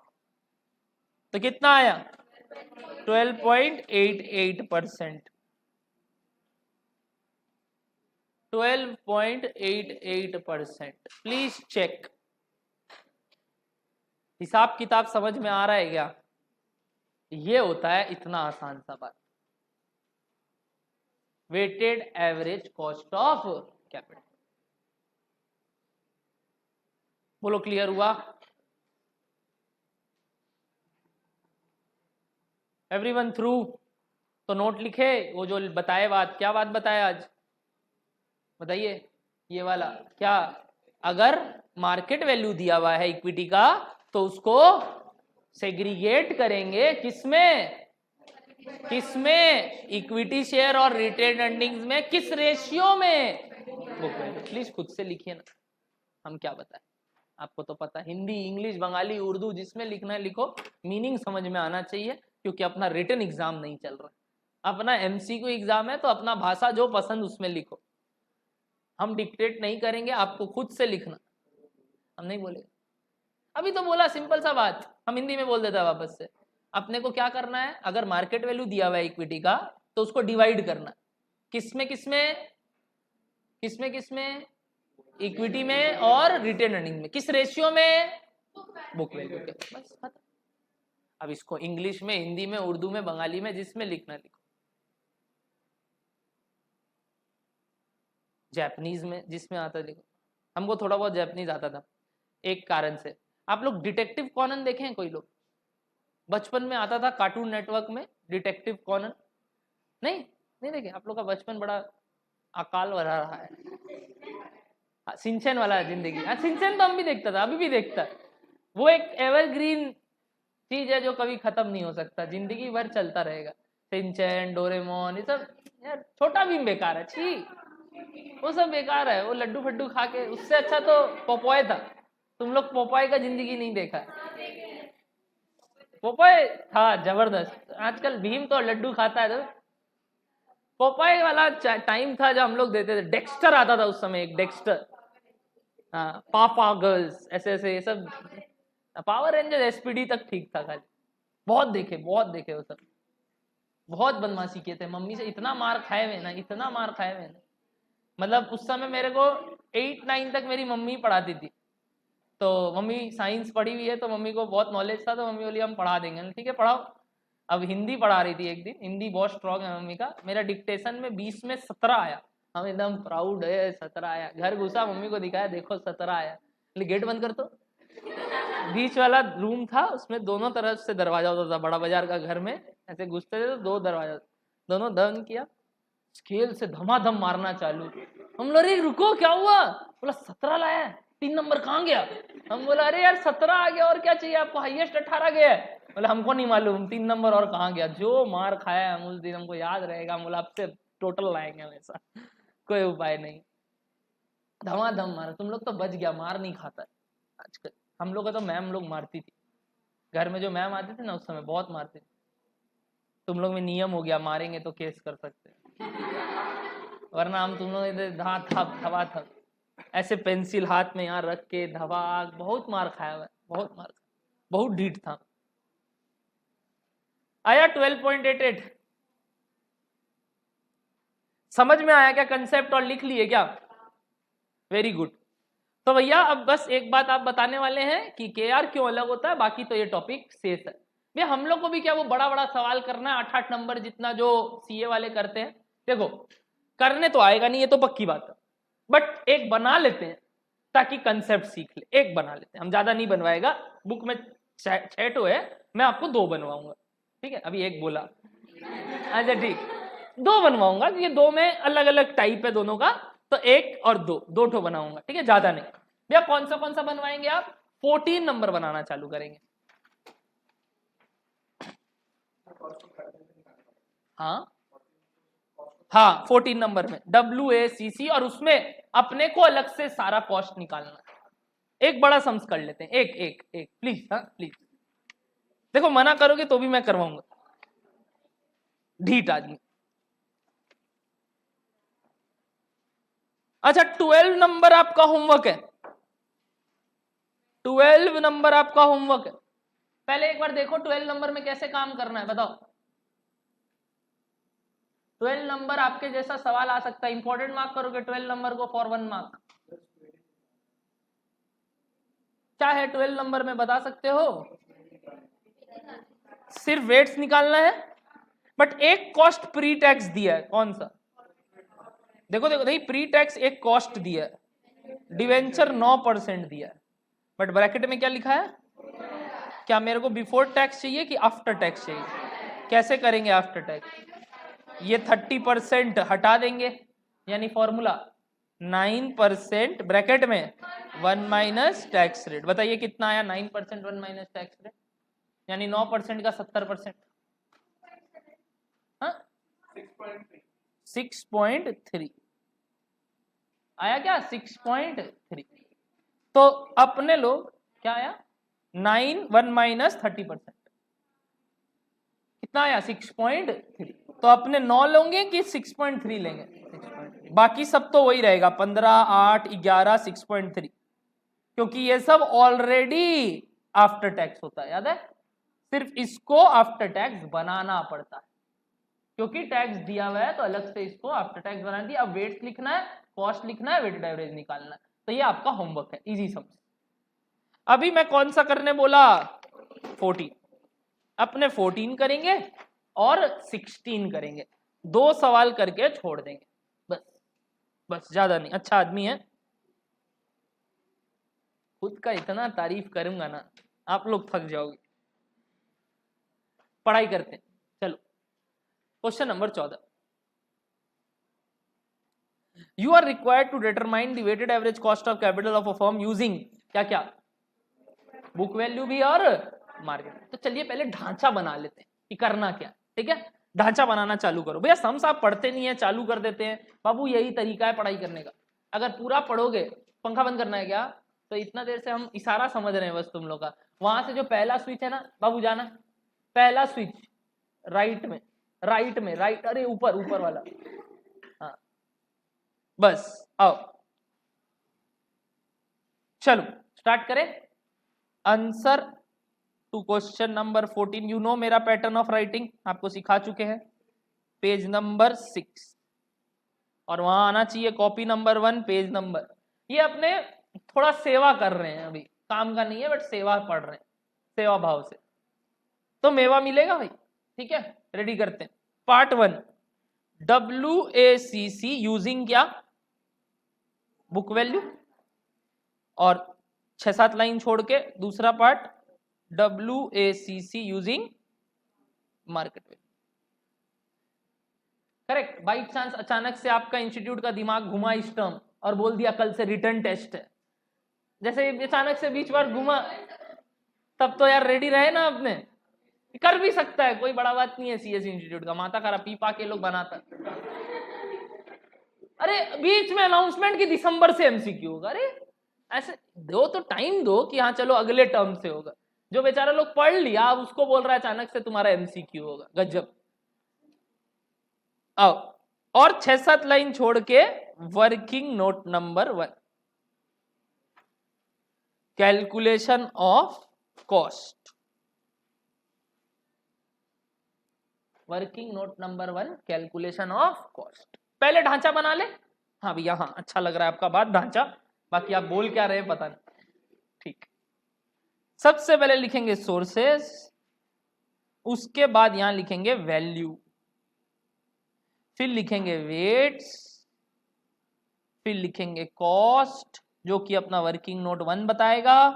Speaker 1: तो कितना आया? 12.88%। 12.88%। Please check. हिसाब किताब समझ में आ रहा है क्या? ये होता है इतना आसान सा बात, weighted average cost of capital. बोलो क्लियर हुआ? Everyone through? तो नोट लिखे, वो जो बताए बात, क्या बात बताए आज बताइए? ये वाला क्या, अगर मार्केट वैल्यू दिया हुआ है इक्विटी का तो उसको सेग्रीगेट करेंगे किसमें? किसमें? इक्विटी शेयर और रिटेन अर्निंग्स में। किस रेशियो में? Book value. प्लीज खुद से लिखिए ना, हम क्या बताएं, आपको तो पता, हिंदी इंग्लिश बंगाली उर्दू जिसमें लिखना है लिखो, मीनिंग समझ में आना चाहिए, क्योंकि अपना रिटन एग्जाम नहीं चल रहा, अपना एमसीक्यू एग्जाम है, तो अपना भाषा जो पसंद उसमें लिखो। हम डिक्टेट नहीं करेंगे, आपको खुद से लिखना, हम नहीं बोलेंगे। अभी तो बोला सिंपल सा बात, हम हिंदी में बोल देता है वापस से। अपने को क्या करना है, अगर मार्केट वैल्यू दिया हुआ है इक्विटी का तो उसको डिवाइड करना, किसमें किसमें? किसमें किसमें? इक्विटी में और रिटेन अर्निंग में। किस रेशियो में? बुक वैल्यू के। बस खत्म। अब इसको इंग्लिश में, हिंदी में, उर्दू में, बंगाली में, जिसमें लिखना लिखो, जापानीज में जिसमें आता लिखो। हमको थोड़ा बहुत जापानीज आता था एक कारण से। आप लोग डिटेक्टिव कॉनन देखे हैं कोई लोग? बचपन में आता था कार्टून नेटवर्क में डिटेक्टिव कॉनन, नहीं? नहीं देखे? आप लोग का बचपन बड़ा अकाल भरा रहा है। सिंचन वाला जिंदगी, सिंचन तो हम भी देखता था, अभी भी देखता है। वो एक एवरग्रीन चीज है जो कभी खत्म नहीं हो सकता, जिंदगी भर चलता रहेगा। सिंचन, डोरेमोन, ये सब यार, छोटा भीम बेकार है, छी वो सब बेकार है। वो लड्डू फड्डू खा के, उससे अच्छा तो पोपॉय था। तुम लोग पोपॉय का जिंदगी नहीं देखा है। पोपाय था जबरदस्त। आजकल भीम तो लड्डू खाता है। तो पोपाय वाला टाइम था जब हम लोग देते थे। डेक्स्टर आता था उस समय, एक डेक्स्टर, हाँ, पापा गर्ल्स, ऐसे ऐसे ये सब। पावर रेंजर एसपीडी तक ठीक था खाली। बहुत देखे वो सब। बहुत बदमाशी किए थे, मम्मी से इतना मार खाए हुए ना, इतना मार खाए हुए ना। मतलब उस समय मेरे को 8-9 तक मेरी मम्मी पढ़ाती थी। तो मम्मी साइंस पढ़ी हुई है, तो मम्मी को बहुत नॉलेज था, तो मम्मी बोली हम पढ़ा देंगे। ठीक है पढ़ाओ। अब हिंदी पढ़ा रही थी एक दिन, हिंदी बहुत स्ट्रॉन्ग है मम्मी का। मेरा डिक्टेशन में 20 में 17 आया। हम एकदम प्राउड है, 17 आया। घर घुसा, मम्मी को दिखाया, देखो 17 आया। गेट बंद कर। तो बीच वाला रूम था, उसमें दोनों तरफ से दरवाजा होता था, बड़ा बाजार का घर में ऐसे घुसते थे तो 2 दरवाजा, दोनों बंद किया, स्केल से धमाधम मारना चालू। हम लोग अरे रुको क्या हुआ? बोला 17 लाया है, 3 नंबर कहाँ गया? हम बोला अरे यार 17 आ गया, और क्या चाहिए आपको? हाईएस्ट 18 गया है। बोला हमको नहीं मालूम 3 नंबर और कहाँ गया। जो मार खाया हम उस दिन, हमको याद रहेगा। बोला आपसे टोटल लाएंगे हमेशा, कोई उपाय नहीं। धमाधम मारा। तुम लोग तो बच गया, मार नहीं खाता है आजकल। हम लोग का तो मैम लोग मारती थी, घर में जो मैम आती थी ना उस समय बहुत मारती थी। तुम लोग में नियम हो गया, मारेंगे तो केस कर सकते हैं, वरना हम तुम लोग धा थप धवा थप ऐसे पेंसिल हाथ में यहाँ रख के धवाक, बहुत मार खाया हुआ, बहुत मार, बहुत ढीठ था। आया 12.88 समझ में आया क्या कंसेप्ट? और लिख लिए क्या? Very good. तो भैया अब बस एक बात आप बताने वाले हैं कि KR क्यों अलग होता है, बाकी तो ये टॉपिक शेष है। भैया हम लोग को भी क्या वो बड़ा बड़ा सवाल करना है 8-8 नंबर जितना जो CA वाले करते हैं? देखो करने तो आएगा नहीं, ये तो पक्की बात है, बट एक बना लेते हैं ताकि कंसेप्ट सीख ले। एक बना लेते हैं, हम ज्यादा नहीं बनवाएगा। बुक में 6 टो है, मैं आपको 2 बनवाऊंगा। ठीक है, अभी एक बोला, अच्छा ठीक, 2 बनवाऊंगा। ये 2 में अलग अलग टाइप है दोनों का, तो 1 और 2 ठो बनाऊंगा। ठीक है, ज्यादा नहीं। भैया कौन सा बनवाएंगे आप? 14 नंबर बनाना चालू करेंगे। हाँ 14 नंबर में WACC, और उसमें अपने को अलग से सारा कॉस्ट निकालना। एक बड़ा सम्स कर लेते हैं, एक प्लीज। हाँ प्लीज, देखो मना करोगे तो भी मैं करवाऊंगा, ढीठ आदमी। अच्छा 12 नंबर आपका होमवर्क है, 12 नंबर आपका होमवर्क है। पहले एक बार देखो 12 नंबर में कैसे काम करना है, बताओ। 12 नंबर आपके जैसा सवाल आ सकता है, इंपॉर्टेंट मार्क करोगे 12 नंबर को फॉर 1 मार्क। क्या है 12 नंबर में बता सकते हो? सिर्फ वेट्स निकालना है, बट एक कॉस्ट प्री टैक्स दिया है। कौन सा? देखो नहीं, प्री टैक्स एक कॉस्ट दिया है, डिवेंचर 9% दिया है, बट ब्रैकेट में क्या लिखा है? क्या मेरे को बिफोर टैक्स चाहिए कि आफ्टर टैक्स चाहिए? कैसे करेंगे आफ्टर टैक्स? ये 30% हटा देंगे, यानी फॉर्मूला 9% ब्रैकेट में 1 माइनस टैक्स रेट। बताइए कितना आया? 9% 1 माइनस टैक्स रेट, यानी 9% का 70%। हाँ 6.3 आया क्या? 6.3। तो अपने लोग क्या आया? 9 1 माइनस 30%, कितना आया? 6.3। तो अपने 9 लेंगे कि 6.3 लेंगे? 6.3। बाकी सब तो वही रहेगा, 15 8 11 6.3, क्योंकि ये सब ऑलरेडी आफ्टर टैक्स होता है, याद है? सिर्फ इसको आफ्टर टैक्स बनाना पड़ता है, क्योंकि टैक्स दिया हुआ है तो अलग से इसको आफ्टर टैक्स बना दिया। अब वेट्स लिखना है, कॉस्ट लिखना है, वेटेड एवरेज निकालना है। तो ये आपका होमवर्क है, इजी समझ। अभी मैं कौन सा करने बोला? 14। अपने 14 करेंगे और 16 करेंगे, 2 सवाल करके छोड़ देंगे, बस बस, ज्यादा नहीं। अच्छा आदमी है, खुद का इतना तारीफ करूंगा ना आप लोग थक जाओगे। पढ़ाई करते हैं, चलो। Question number 14, you are required to determine the weighted average cost of capital of a firm using क्या क्या? बुक वैल्यू भी और मार्केट। तो चलिए पहले ढांचा बना लेते हैं कि करना क्या। ठीक है, ढांचा बनाना चालू करो। भैया सम्स आप पढ़ते नहीं है, चालू कर देते हैं। बाबू यही तरीका है पढ़ाई करने का, अगर पूरा पढ़ोगे। पंखा बंद करना है क्या? तो इतना देर से हम इशारा समझ रहे हैं बस तुम लोग का। वहां से जो पहला स्विच है ना, बाबू जाना, पहला स्विच राइट में, राइट, अरे ऊपर वाला, हाँ बस आओ चलो स्टार्ट करें। Answer to question number 14, you know मेरा पैटर्न ऑफ राइटिंग आपको सिखा चुके हैं। पेज नंबर 6 और वहां आना चाहिए कॉपी नंबर 1 पेज नंबर। ये अपने थोड़ा सेवा कर रहे हैं, अभी काम का नहीं है बट सेवा पढ़ रहे हैं सेवा भाव से, तो मेवा मिलेगा भाई। ठीक है रेडी करते हैं। पार्ट 1 WACC यूजिंग क्या, बुक वैल्यू, और 6-7 लाइन छोड़ के दूसरा part WACC using market value. Correct. By chance अचानक से आपका इंस्टीट्यूट का दिमाग घुमा इस टर्म और बोल दिया कल से रिटर्न टेस्ट है, जैसे अचानक से बीच बार घुमा, तब तो यार रेडी रहे ना अपने। कर भी सकता है, कोई बड़ा बात नहीं है। CS इंस्टीट्यूट का माथा खरा पीपा के लोग बनाता, अरे बीच में अनाउंसमेंट की दिसंबर से MCQ होगा, अरे ऐसे दो तो टाइम दो कि हाँ चलो अगले टर्म से होगा। जो बेचारा लोग पढ़ लिया अब उसको बोल रहा है अचानक से तुम्हारा MCQ होगा, गजब। आओ और 6-7 लाइन छोड़ के working note number 1, calculation of cost. Working note number 1 calculation of cost. पहले ढांचा बना ले। हाँ भैया हाँ, अच्छा लग रहा है आपका बात, ढांचा, बाकी आप बोल क्या रहे हैं पता नहीं। ठीक, सबसे पहले लिखेंगे सोर्सेस, उसके बाद यहां लिखेंगे वैल्यू, फिर लिखेंगे वेट्स, फिर लिखेंगे कॉस्ट जो कि अपना वर्किंग नोट 1 बताएगा,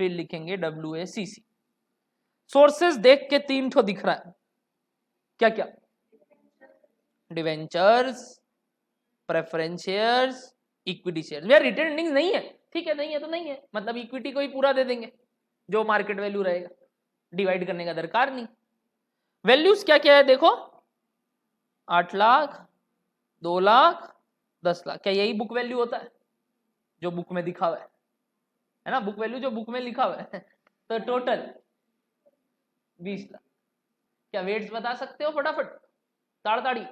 Speaker 1: फिर लिखेंगे WACC। सोर्सेस देख के 3 ठो दिख रहा है, क्या क्या, debentures, preference shares, equity shares. भैया रिटेन अर्निंग्स नहीं है, ठीक है नहीं है तो नहीं है, मतलब इक्विटी को ही पूरा दे देंगे जो मार्केट वैल्यू रहेगा, डिवाइड करने का दरकार नहीं। वैल्यूज क्या क्या है देखो, 8 लाख, 2 लाख, 10 लाख। क्या यही बुक वैल्यू होता है जो बुक में दिखा हुआ है ना, बुक वैल्यू जो बुक में लिखा हुआ है तो टोटल 20 लाख। क्या वेट्स बता सकते हो फटाफट, ताड़ताड़ी?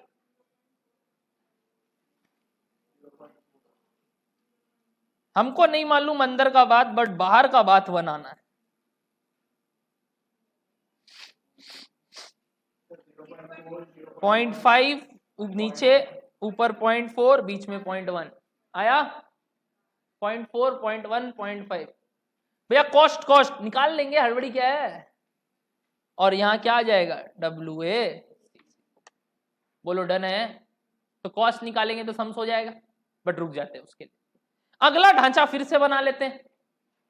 Speaker 1: हमको नहीं मालूम अंदर का बात, बट बाहर का बात बनाना है। 0.5 नीचे, ऊपर 0.4, बीच में 0.1 आया, 0.4, 0.1, 0.5। भैया कॉस्ट निकाल लेंगे, हड़बड़ी क्या है। और यहां क्या आ जाएगा, WA। बोलो डन है, तो कॉस्ट निकालेंगे तो सम्स हो जाएगा, बट रुक जाते हैं उसके लिए। अगला ढांचा फिर से बना लेते हैं,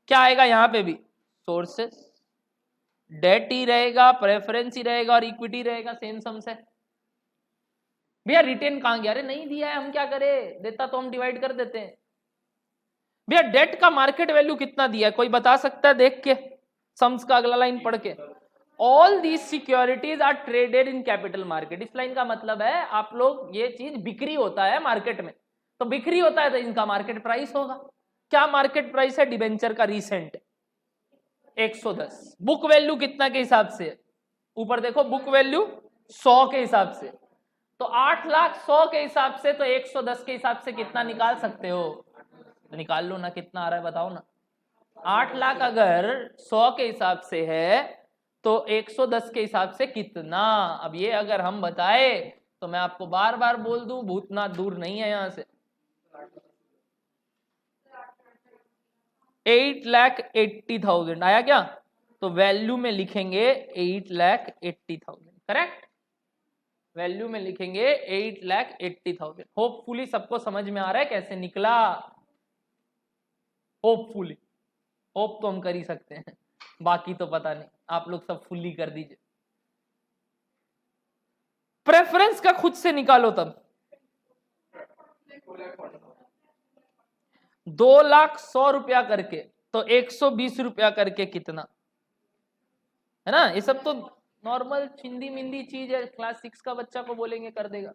Speaker 1: क्या आएगा यहां पे भी, सोर्सेस, डेट ही रहेगा, प्रेफरेंस ही रहेगा और इक्विटी रहेगा, सेम सम्स है। भैया रिटेन कहां गया, अरे नहीं दिया है, हम क्या करें, देता तो हम डिवाइड कर देते हैं। भैया डेट का मार्केट वैल्यू कितना दिया है, कोई बता सकता है देख के, सम्स का अगला लाइन पढ़ के। All these securities are traded in capital market. इस लाइन का मतलब है आप लोग, ये चीज बिक्री होता है मार्केट में, तो बिक्री होता है तो इनका मार्केट प्राइस होगा। क्या मार्केट प्राइस है डिबेंचर का रिसेंट, 110। बुक वैल्यू कितना के हिसाब से, ऊपर देखो बुक वैल्यू 100 के हिसाब से, तो 8 लाख 100 के हिसाब से, तो 110 के हिसाब से कितना निकाल सकते हो, तो निकाल लो ना, कितना आ रहा है बताओ ना। 8 लाख अगर 100 के हिसाब से है तो 110 के हिसाब से कितना। अब ये अगर हम बताए तो मैं आपको बार बार बोल दूं, भूतनाथ दूर नहीं है यहां से। 8,80,000 आया क्या, तो वैल्यू में लिखेंगे 8,80,000, करेक्ट। वैल्यू में लिखेंगे 8,80,000। होपफुली सबको समझ में आ रहा है कैसे निकला, होपफुली, होप तो हम कर ही सकते हैं, बाकी तो पता नहीं, आप लोग सब फुल्ली कर दीजिए। प्रेफरेंस का खुद से निकालो तब, 2,100,000 रुपया करके, तो 120 रुपया करके कितना है ना। ये सब तो नॉर्मल चिंदी मिंदी चीज है, क्लास 6 का बच्चा को बोलेंगे कर देगा।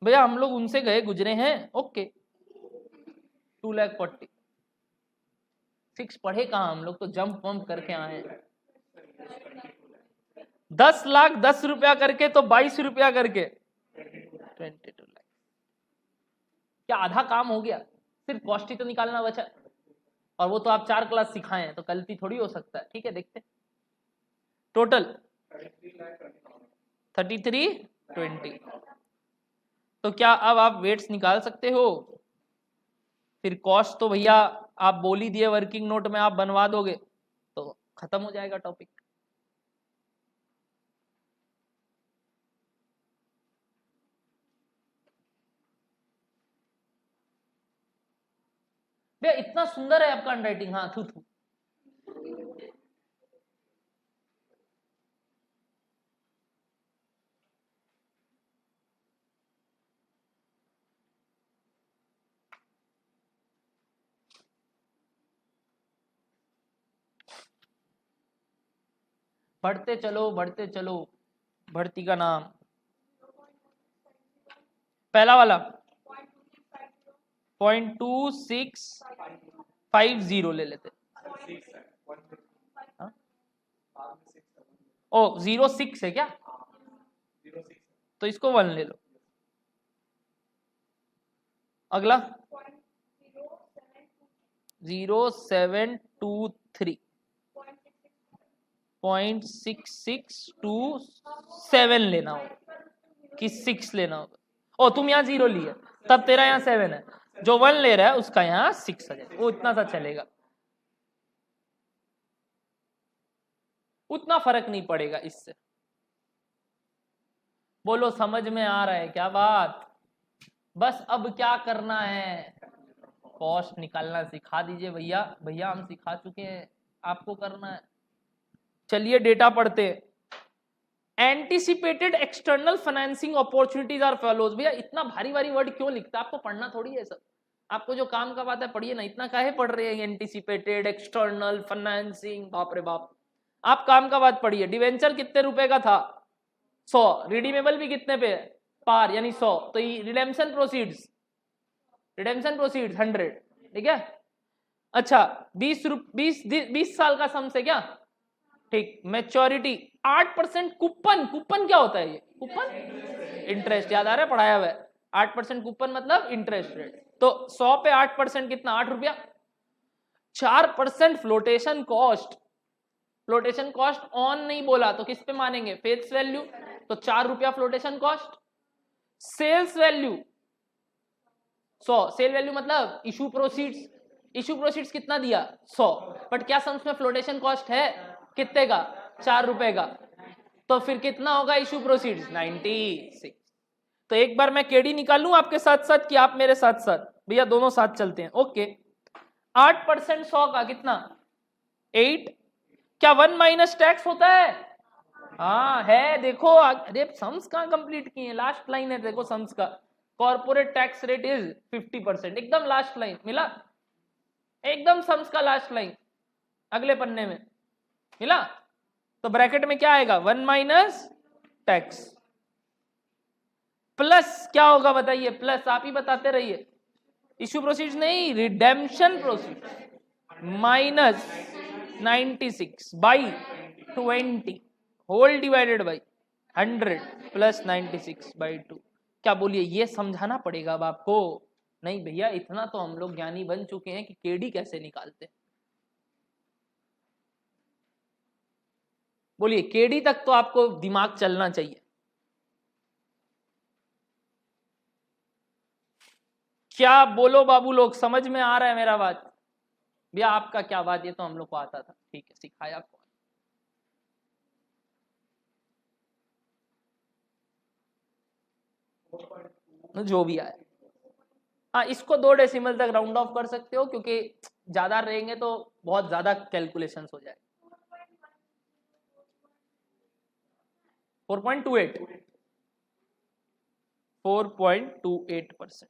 Speaker 1: भैया हम लोग उनसे गए गुजरे हैं, ओके। 2,40,000 6 पढ़े कहाँ हम लोग, तो जंप वंप करके आए हैं। 10,10,000 करके तो 22 रुपया करके 22 लाख। क्या आधा काम हो गया? सिर्फ कॉस्ट ही तो निकालना बचा, और वो तो आप 4 क्लास सिखाए हैं तो गलती थोड़ी हो सकता है। ठीक है, देखते टोटल 3320। तो क्या अब आप वेट्स निकाल सकते हो? फिर कॉस्ट तो भैया आप बोल ही दिए वर्किंग नोट में आप बनवा दोगे तो खत्म हो जाएगा टॉपिक। भैया इतना सुंदर है आपका हैंडराइटिंग। हाँ थू थू। बढ़ते चलो बढ़ते चलो। भर्ती का नाम पहला वाला 0.2650 ले लेते। हाँ? ओ 06 है क्या? तो इसको 1 ले लो। अगला 0723 0.6627 लेना होगा कि 6 लेना होगा? ओ तुम यहाँ 0 लिया तब तेरा यहाँ 7 है, जो 1 ले रहा है उसका यहाँ 6 आ जाएगा। वो इतना सा चलेगा, उतना फर्क नहीं पड़ेगा इससे। बोलो समझ में आ रहा है क्या बात? बस अब क्या करना है, कॉस्ट निकालना सिखा दीजिए भैया। भैया हम सिखा चुके हैं, आपको करना है। चलिए डेटा पढ़ते। Anticipated external financing opportunities are follows. भैया इतना भारी भारी वर्ड क्यों लिखता है? आपको पढ़ना थोड़ी है सब, आपको जो काम का बात है पढ़िए ना। इतना काहे पढ़ रहे हैं? एंटिसिपेटेड एक्सटर्नल फाइनेंसिंग, बाप रे बाप। आप काम का बात पढ़िए। डिवेंचर कितने रुपए का था? 100। रिडीमेबल भी कितने पे है? पार यानी 100। तो रिडेम्पशन प्रोसीड्स 100। ठीक है। अच्छा 20 साल का सम से क्या? ठीक। Maturity 8% coupon. कूपन क्या होता है? ये कूपन इंटरेस्ट याद आ रहा है, पढ़ाया हुआ है। 8% कूपन मतलब इंटरेस्ट रेट। तो 100 पे 8% कितना? 8 रुपया। 4% flotation cost. Flotation cost on नहीं बोला तो किस पे मानेंगे? Face value. तो 4 रुपया flotation cost. Sales value 100। Sale value मतलब इशू प्रोसीड्स। इशू प्रोसीड्स कितना दिया? 100। बट क्या सम्स में फ्लोटेशन कॉस्ट है? कितने का? 4 रुपए का। तो फिर कितना होगा इशू प्रोसीड्स? 96। तो एक बार मैं केडी निकालूं आपके साथ साथ कि आप मेरे साथ साथ? भैया दोनों साथ चलते हैं। ओके 8% 100 का कितना? 8। क्या 1 माइनस टैक्स होता है? हाँ है, देखो। अरे सम्स कहां कंप्लीट किए हैं? लास्ट लाइन है देखो सम्स का। Corporate tax rate is 50%। एकदम लास्ट लाइन मिला, एकदम सम्स का लास्ट लाइन अगले पन्ने में मिला। तो ब्रैकेट में क्या आएगा? 1 माइनस टैक्स प्लस क्या होगा बताइए? प्लस आप ही बताते रहिए। इश्यू प्रोसीड्स नहीं, redemption proceeds minus 96 by 20 whole divided by 100 plus 96 by 2। क्या बोलिए? ये समझाना पड़ेगा अब आपको? नहीं भैया इतना तो हम लोग ज्ञानी बन चुके हैं कि केडी कैसे निकालते। बोलिए केडी तक तो आपको दिमाग चलना चाहिए। क्या बोलो बाबू लोग, समझ में आ रहा है मेरा बात? भैया आपका क्या बात, ये तो हम लोग को आता था। ठीक है, सिखाया आपको। जो भी आए। हाँ इसको 2 डेसिमल तक राउंड ऑफ कर सकते हो, क्योंकि ज्यादा रहेंगे तो बहुत ज्यादा कैलकुलेशंस हो जाए। 4.28%।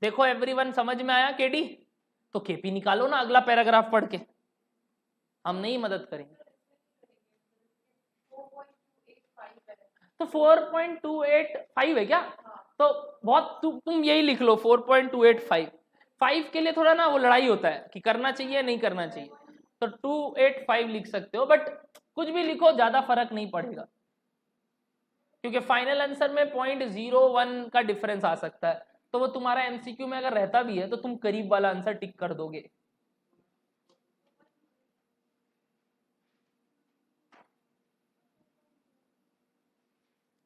Speaker 1: देखो एवरीवन समझ में आया केडी? तो केपी निकालो ना अगला पैराग्राफ पढ़ के, हम नहीं मदद करेंगे। तो 4.285 है क्या? तो बहुत तुम यही लिख लो 4.285। 5 के लिए थोड़ा ना वो लड़ाई होता है कि करना चाहिए नहीं करना चाहिए। तो 285 लिख सकते हो, बट कुछ भी लिखो ज्यादा फर्क नहीं पड़ेगा, क्योंकि फाइनल आंसर में 0.01 का डिफरेंस आ सकता है। तो वो तुम्हारा एमसीक्यू में अगर रहता भी है तो तुम करीब वाला आंसर टिक कर दोगे।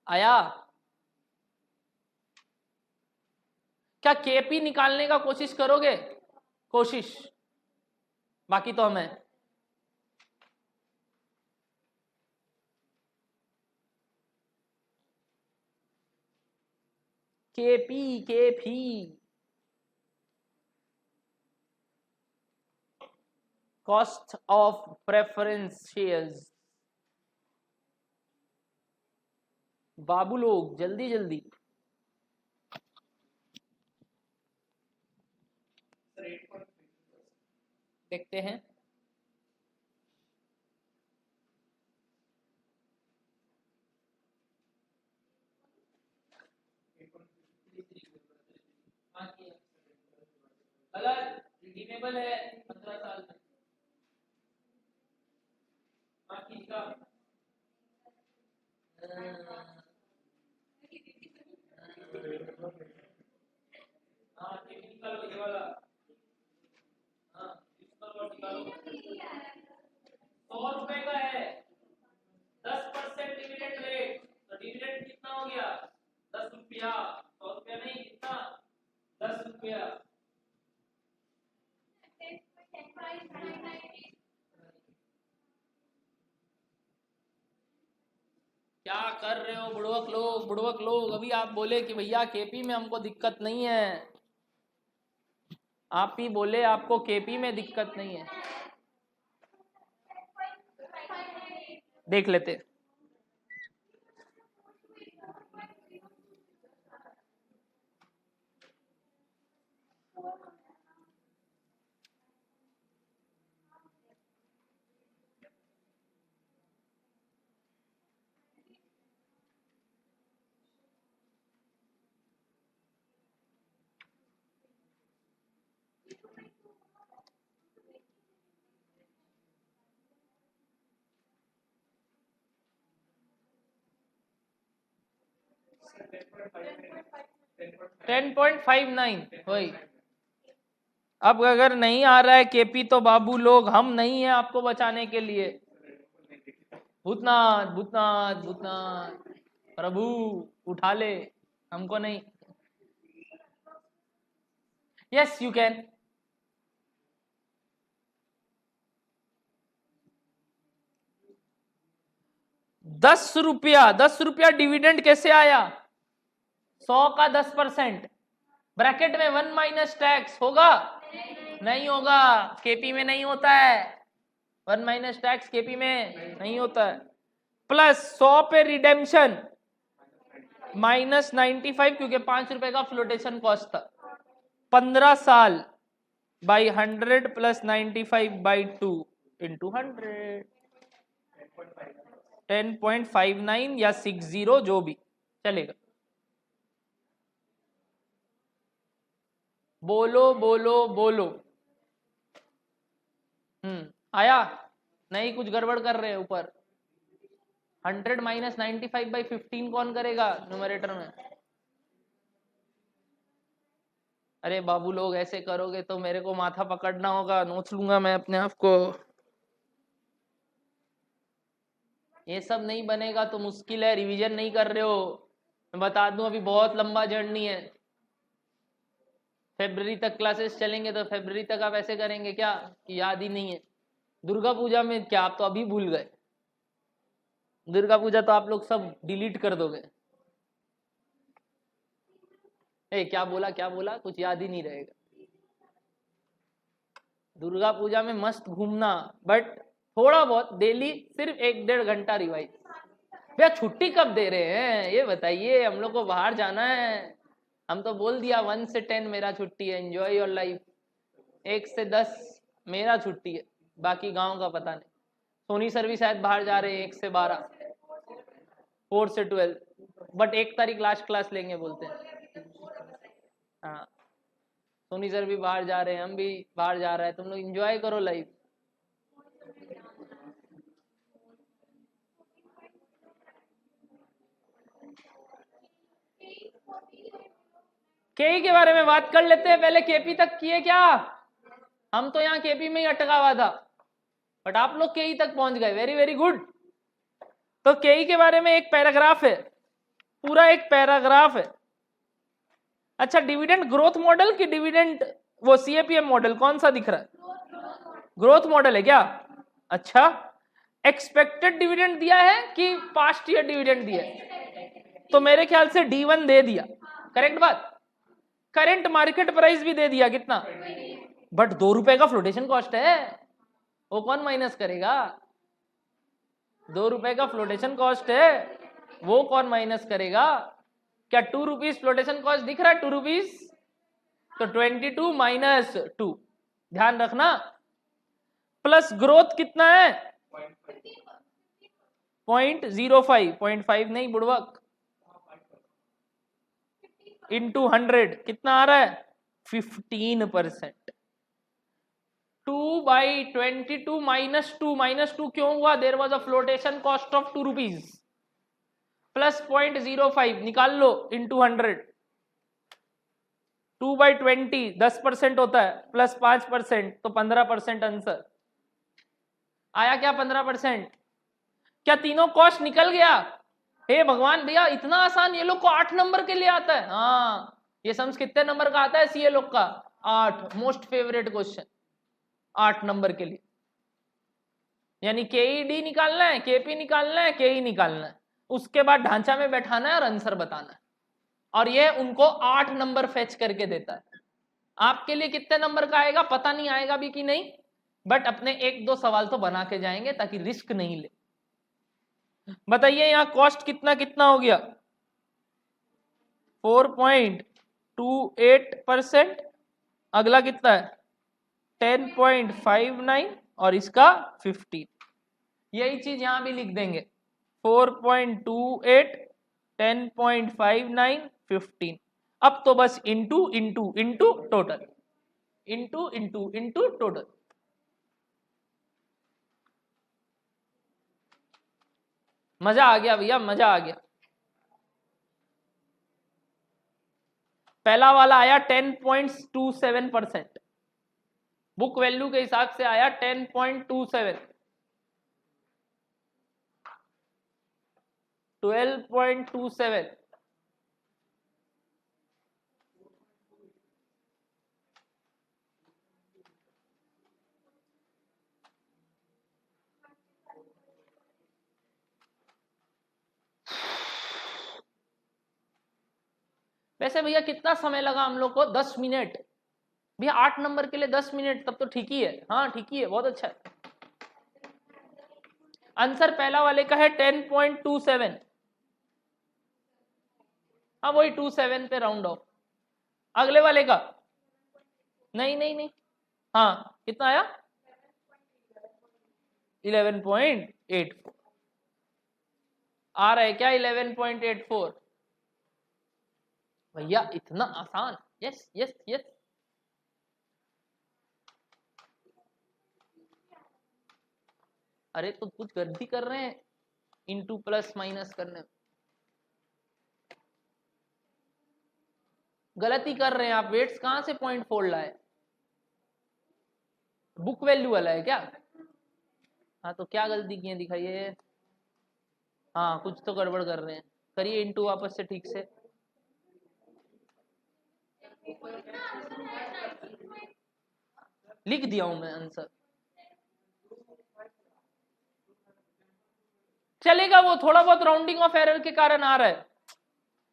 Speaker 1: आया? क्या केपी निकालने का कोशिश करोगे? कोशिश, बाकी तो हमें। KP KP cost of preference shares. बाबू लोग जल्दी जल्दी। देखते हैं। गलत, रिडीमेबल है 15 साल में। बाकी का हाँ निकालो ये वाला। हाँ निकालो। 100 रुपए का है, 10% डिविडेंड रेट, तो डिविडेंड कितना हो गया? 10 रुपया। 100 रुपया नहीं, कितना? 10 रुपया। क्या कर रहे हो बुड़वक लोग, बुड़वक लोग? अभी आप बोले कि भैया केपी में हमको दिक्कत नहीं है, आप ही बोले आपको केपी में दिक्कत नहीं है। देख लेते। टेन 10.59 वही। अब अगर नहीं आ रहा है केपी तो बाबू लोग हम नहीं है आपको बचाने के लिए। भूतनाथ भूतनाथ भूतनाथ प्रभु उठा ले, हमको नहीं। Yes you can. 10 रुपया डिविडेंड कैसे आया? 100 का 10%, ब्रैकेट में 1 माइनस टैक्स होगा? नहीं होगा, केपी में नहीं होता है 1 माइनस टैक्स, केपी में नहीं होता है। प्लस 100 पे रिडेम्पशन -95, क्योंकि 5 रुपए का फ्लोटेशन कॉस्ट था। 15 साल बाई 100 प्लस 95 बाई 2 इंटू 100, 10.59 या 60 जो भी चलेगा। बोलो बोलो बोलो। आया? नहीं कुछ गड़बड़ कर रहे हैं ऊपर। 100 माइनस 95 बाई 15 कौन करेगा न्यूमरेटर में? अरे बाबू लोग ऐसे करोगे तो मेरे को माथा पकड़ना होगा, नोच लूंगा मैं अपने आप को। ये सब नहीं बनेगा तो मुश्किल है, रिवीजन नहीं कर रहे हो। मैं बता दूं अभी बहुत लंबा जर्नी है, फरवरी तक क्लासेस चलेंगे, तो फरवरी तक आप ऐसे करेंगे क्या कि याद ही नहीं है? दुर्गा पूजा में क्या आप तो अभी भूल गए? दुर्गा पूजा तो आप लोग सब डिलीट कर दोगे। क्या बोला क्या बोला, कुछ याद ही नहीं रहेगा। दुर्गा पूजा में मस्त घूमना, बट थोड़ा बहुत डेली सिर्फ 1-1.5 घंटा रिवाइज। भैया छुट्टी कब दे रहे हैं ये बताइए, हम लोग को बाहर जाना है। हम तो बोल दिया 1 से 10 मेरा छुट्टी है, एंजॉय योर लाइफ। 1 से 10 मेरा छुट्टी है, बाकी गांव का पता नहीं। सोनी सर भी शायद बाहर जा रहे हैं 1 से 12, 4 से 12, बट 1 तारीख लास्ट क्लास लेंगे बोलते हैं। हाँ सोनी सर भी बाहर जा रहे हैं, हम भी बाहर जा रहे हैं, तुम लोग एंजॉय करो लाइफ। केई के बारे में बात कर लेते हैं। पहले केपी तक किए क्या? हम तो यहाँ केपी में ही अटका हुआ था, बट आप लोग केई तक पहुंच गए। Very very good. तो केई के बारे में एक पैराग्राफ है, पूरा एक पैराग्राफ है। अच्छा, डिविडेंड ग्रोथ मॉडल की डिविडेंड वो सीएपीएम मॉडल कौन सा दिख रहा है? ग्रोथ मॉडल है क्या? अच्छा, एक्सपेक्टेड डिविडेंड दिया है कि पास्ट ईयर डिविडेंड दिया है? तो मेरे ख्याल से D1 दे दिया, करेक्ट बात। करंट मार्केट प्राइस भी दे दिया, कितना? बट 2 रुपए का फ्लोटेशन कॉस्ट है, वो कौन माइनस करेगा? 2 रुपए का फ्लोटेशन कॉस्ट है, वो कौन माइनस करेगा? क्या 2 रुपीज फ्लोटेशन कॉस्ट दिख रहा है? 2 रुपीज, तो 22 माइनस 2, ध्यान रखना। प्लस ग्रोथ कितना है? 0.05, 0.5 नहीं बुड़वक, इंटू 100 कितना आ रहा है? 15%। 2/22 माइनस 2, माइनस 2 क्यों हुआ? There was a flotation cost of 2 rupees, plus 0.05 निकाल लो इंटू 100। 2/20 10% होता है, प्लस 5% तो 15% आंसर आया क्या? 15%। क्या तीनों कॉस्ट निकल गया? हे भगवान भैया, इतना आसान ये लोग को 8 नंबर के लिए आता है। हाँ, ये सम्स कितने नंबर का आता है सीए लोग का? 8। मोस्ट फेवरेट क्वेश्चन 8 नंबर के लिए। यानी केईडी निकालना है, केपी निकालना है, केई निकालना है, उसके बाद ढांचा में बैठाना है और आंसर बताना है, और ये उनको 8 नंबर फेच करके देता है। आपके लिए कितने नंबर का आएगा पता नहीं, आएगा भी कि नहीं, बट अपने 1-2 सवाल तो बना के जाएंगे ताकि रिस्क नहीं ले। बताइए यहाँ कॉस्ट कितना कितना हो गया? 4.28%। अगला कितना है? 10.59 और इसका 15। यही चीज यहां भी लिख देंगे, 4.28, 10.59, 15। अब तो बस into into into total, into into into total. मजा आ गया भैया, मजा आ गया। पहला वाला आया 10.27%, बुक वैल्यू के हिसाब से आया 10.27, 12.27। वैसे भैया कितना समय लगा हम लोग को? 10 मिनट भैया, 8 नंबर के लिए 10 मिनट, तब तो ठीक ही है। हाँ ठीक ही है, बहुत अच्छा है। आंसर पहला वाले का है 10.27, हाँ वही 27 पे राउंड ऑफ। अगले वाले का नहीं नहीं नहीं, हाँ कितना आया? 11.84 आ रहा है क्या? 11.84 भैया, इतना आसान। Yes yes yes. अरे तो कुछ गलती कर रहे हैं इंटू प्लस माइनस करने में, गलती कर रहे हैं आप। वेट्स कहां से पॉइंट फोल्ड लाए? बुक वैल्यू वाला है क्या? हाँ तो क्या गलती किए दिखाइए। हाँ कुछ तो गड़बड़ कर रहे हैं, करिए इंटू वापस से ठीक से। लिख दिया हूं मैं आंसर, चलेगा। वो थोड़ा बहुत राउंडिंग ऑफ एरर के कारण आ रहा है।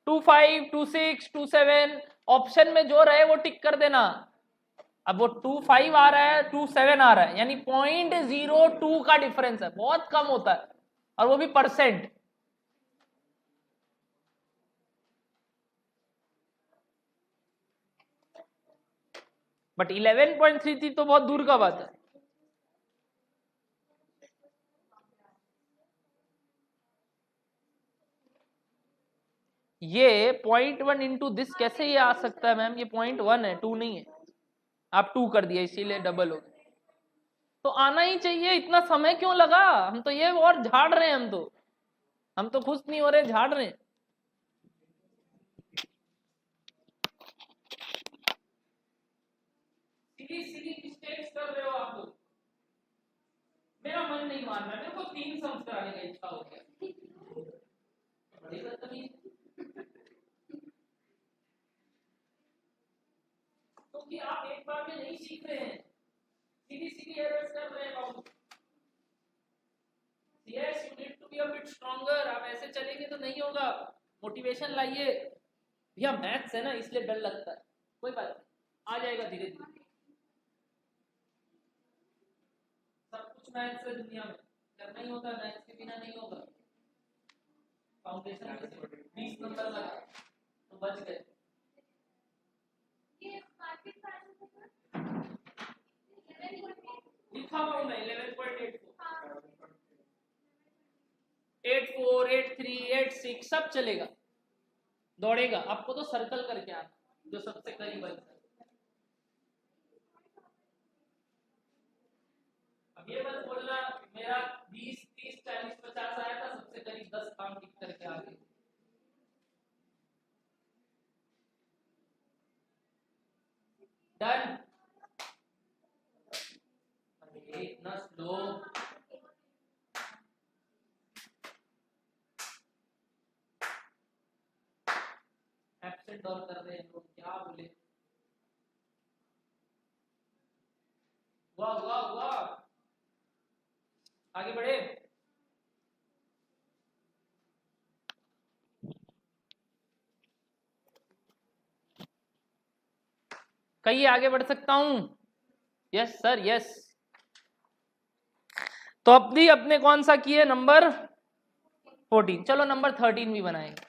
Speaker 1: 25, 26, 27 ऑप्शन में जो रहे वो टिक कर देना। अब वो 25 आ रहा है, 27 आ रहा है, यानी 0.02 का डिफरेंस है, बहुत कम होता है, और वो भी परसेंट। बट 11.33 तो बहुत दूर का बात है। ये 0.1 इंटू दिस कैसे ये आ सकता है मैम? ये 0.1 है, 2 नहीं है। आप 2 कर दिया इसीलिए डबल हो गया। तो आना ही चाहिए, इतना समय क्यों लगा? हम तो ये और झाड़ रहे हैं, हम तो खुश नहीं हो रहे, झाड़ रहे हैं। सीधी सीधी मिस्टेक्स कर रहे हो आप लोग। मेरा मन नहीं मान रहा, मेरे को 3 सम्स कराने का इच्छा हो गया। बड़ी बदतमीज। क्योंकि आप एक बार में नहीं सीख रहे हैं, सीधी सीधी एरर्स कर रहे हैं बाबू। Yes, you need to be a bit stronger. आप ऐसे चलेंगे तो नहीं होगा। मोटिवेशन लाइए भैया। मैथ्स है ना, इसलिए डर लगता है, कोई बात नहीं, आ जाएगा धीरे धीरे। सब कुछ मैथ्स है दुनिया में, करना ही होगा, मैथ्स के बिना नहीं होगा। फाउंडेशन में 20 नंबर लगा तो बच गए। लिखा हुआ मैं 11.84, 84, 83, 86 सब चलेगा, दौड़ेगा। आपको तो सर्कल करके आना जो सबसे करीब है। अब ये मत बोलना मेरा 20, 30, 40, 50 आया था, सबसे करीब 10 काम टिक करके आ गए। डन। अरे इतना स्लो। एब्सेंट और कर रहे हैं लोग, क्या बोले। वाह वाह वाह, आगे बढ़े। कहीं आगे बढ़ सकता हूं? Yes sir, yes. तो अपनी अपने कौन सा किए? नंबर 14। चलो नंबर 13 भी बनाएंगे।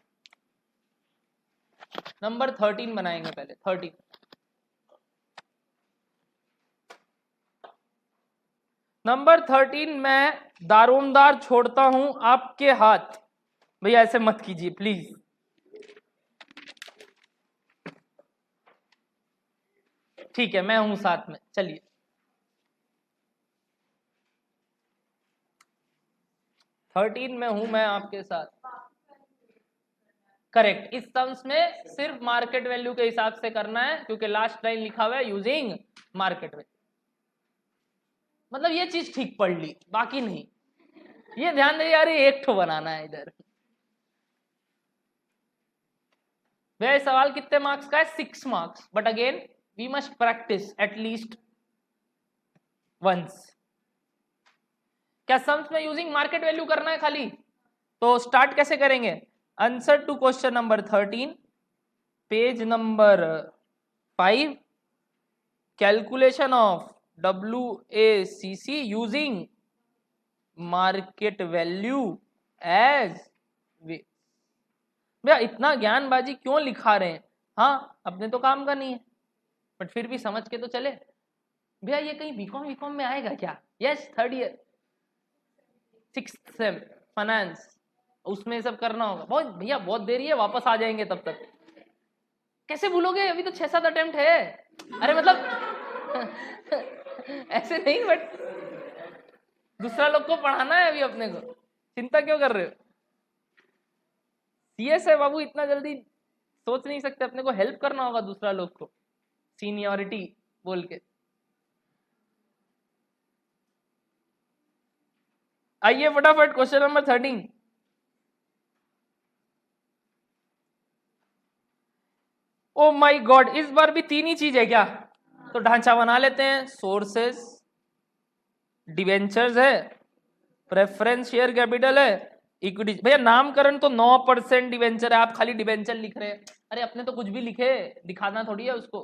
Speaker 1: नंबर 13 बनाएंगे पहले। 13 नंबर 13 मैं दारोमदार छोड़ता हूं आपके हाथ। भैया ऐसे मत कीजिए प्लीज। ठीक है, मैं हूं साथ में, चलिए। थर्टीन में हूं मैं आपके साथ। करेक्ट। इस टर्म्स में सिर्फ मार्केट वैल्यू के हिसाब से करना है, क्योंकि लास्ट लाइन लिखा हुआ है यूजिंग मार्केट वैल्यू। मतलब ये चीज ठीक पढ़ ली, बाकी नहीं। ये ध्यान दे यार, एक ठो बनाना है इधर। वह सवाल कितने मार्क्स का है? 6 marks, but again we must practice at least once. क्या सम्स में यूजिंग मार्केट वैल्यू करना है खाली? तो स्टार्ट कैसे करेंगे? Answer to question number 13, page number 5, calculation of WACC using market value as way. भैया इतना ज्ञानबाजी क्यों लिखा रहे हैं? हाँ, अपने तो काम का नहीं है, बट फिर भी समझ के तो चले। भैया ये कहीं बीकॉम में आएगा क्या? Yes, 3rd year 6th same finance, उसमें सब करना होगा। बहुत भैया, बहुत देरी है, वापस आ जाएंगे तब तक। कैसे भूलोगे, अभी तो 6-7 अटेम्प्ट है। अरे मतलब ऐसे नहीं, बट दूसरा लोग को पढ़ाना है अभी अपने को। चिंता क्यों कर रहे हो? सीएस है बाबू, इतना जल्दी सोच नहीं सकते, अपने को हेल्प करना होगा दूसरा लोग को, सीनियरिटी बोल के। आइए फटाफट question number 13। Oh my God, इस बार भी 3 ही चीज है क्या? तो ढांचा बना लेते हैं। सोर्सेस, डिवेंचर्स है, प्रेफरेंस शेयर कैपिटल है, इक्विटी। भैया नामकरण तो 9% डिवेंचर है, आप खाली डिवेंचर लिख रहे हैं। अरे अपने तो कुछ भी लिखे, दिखाना थोड़ी है उसको।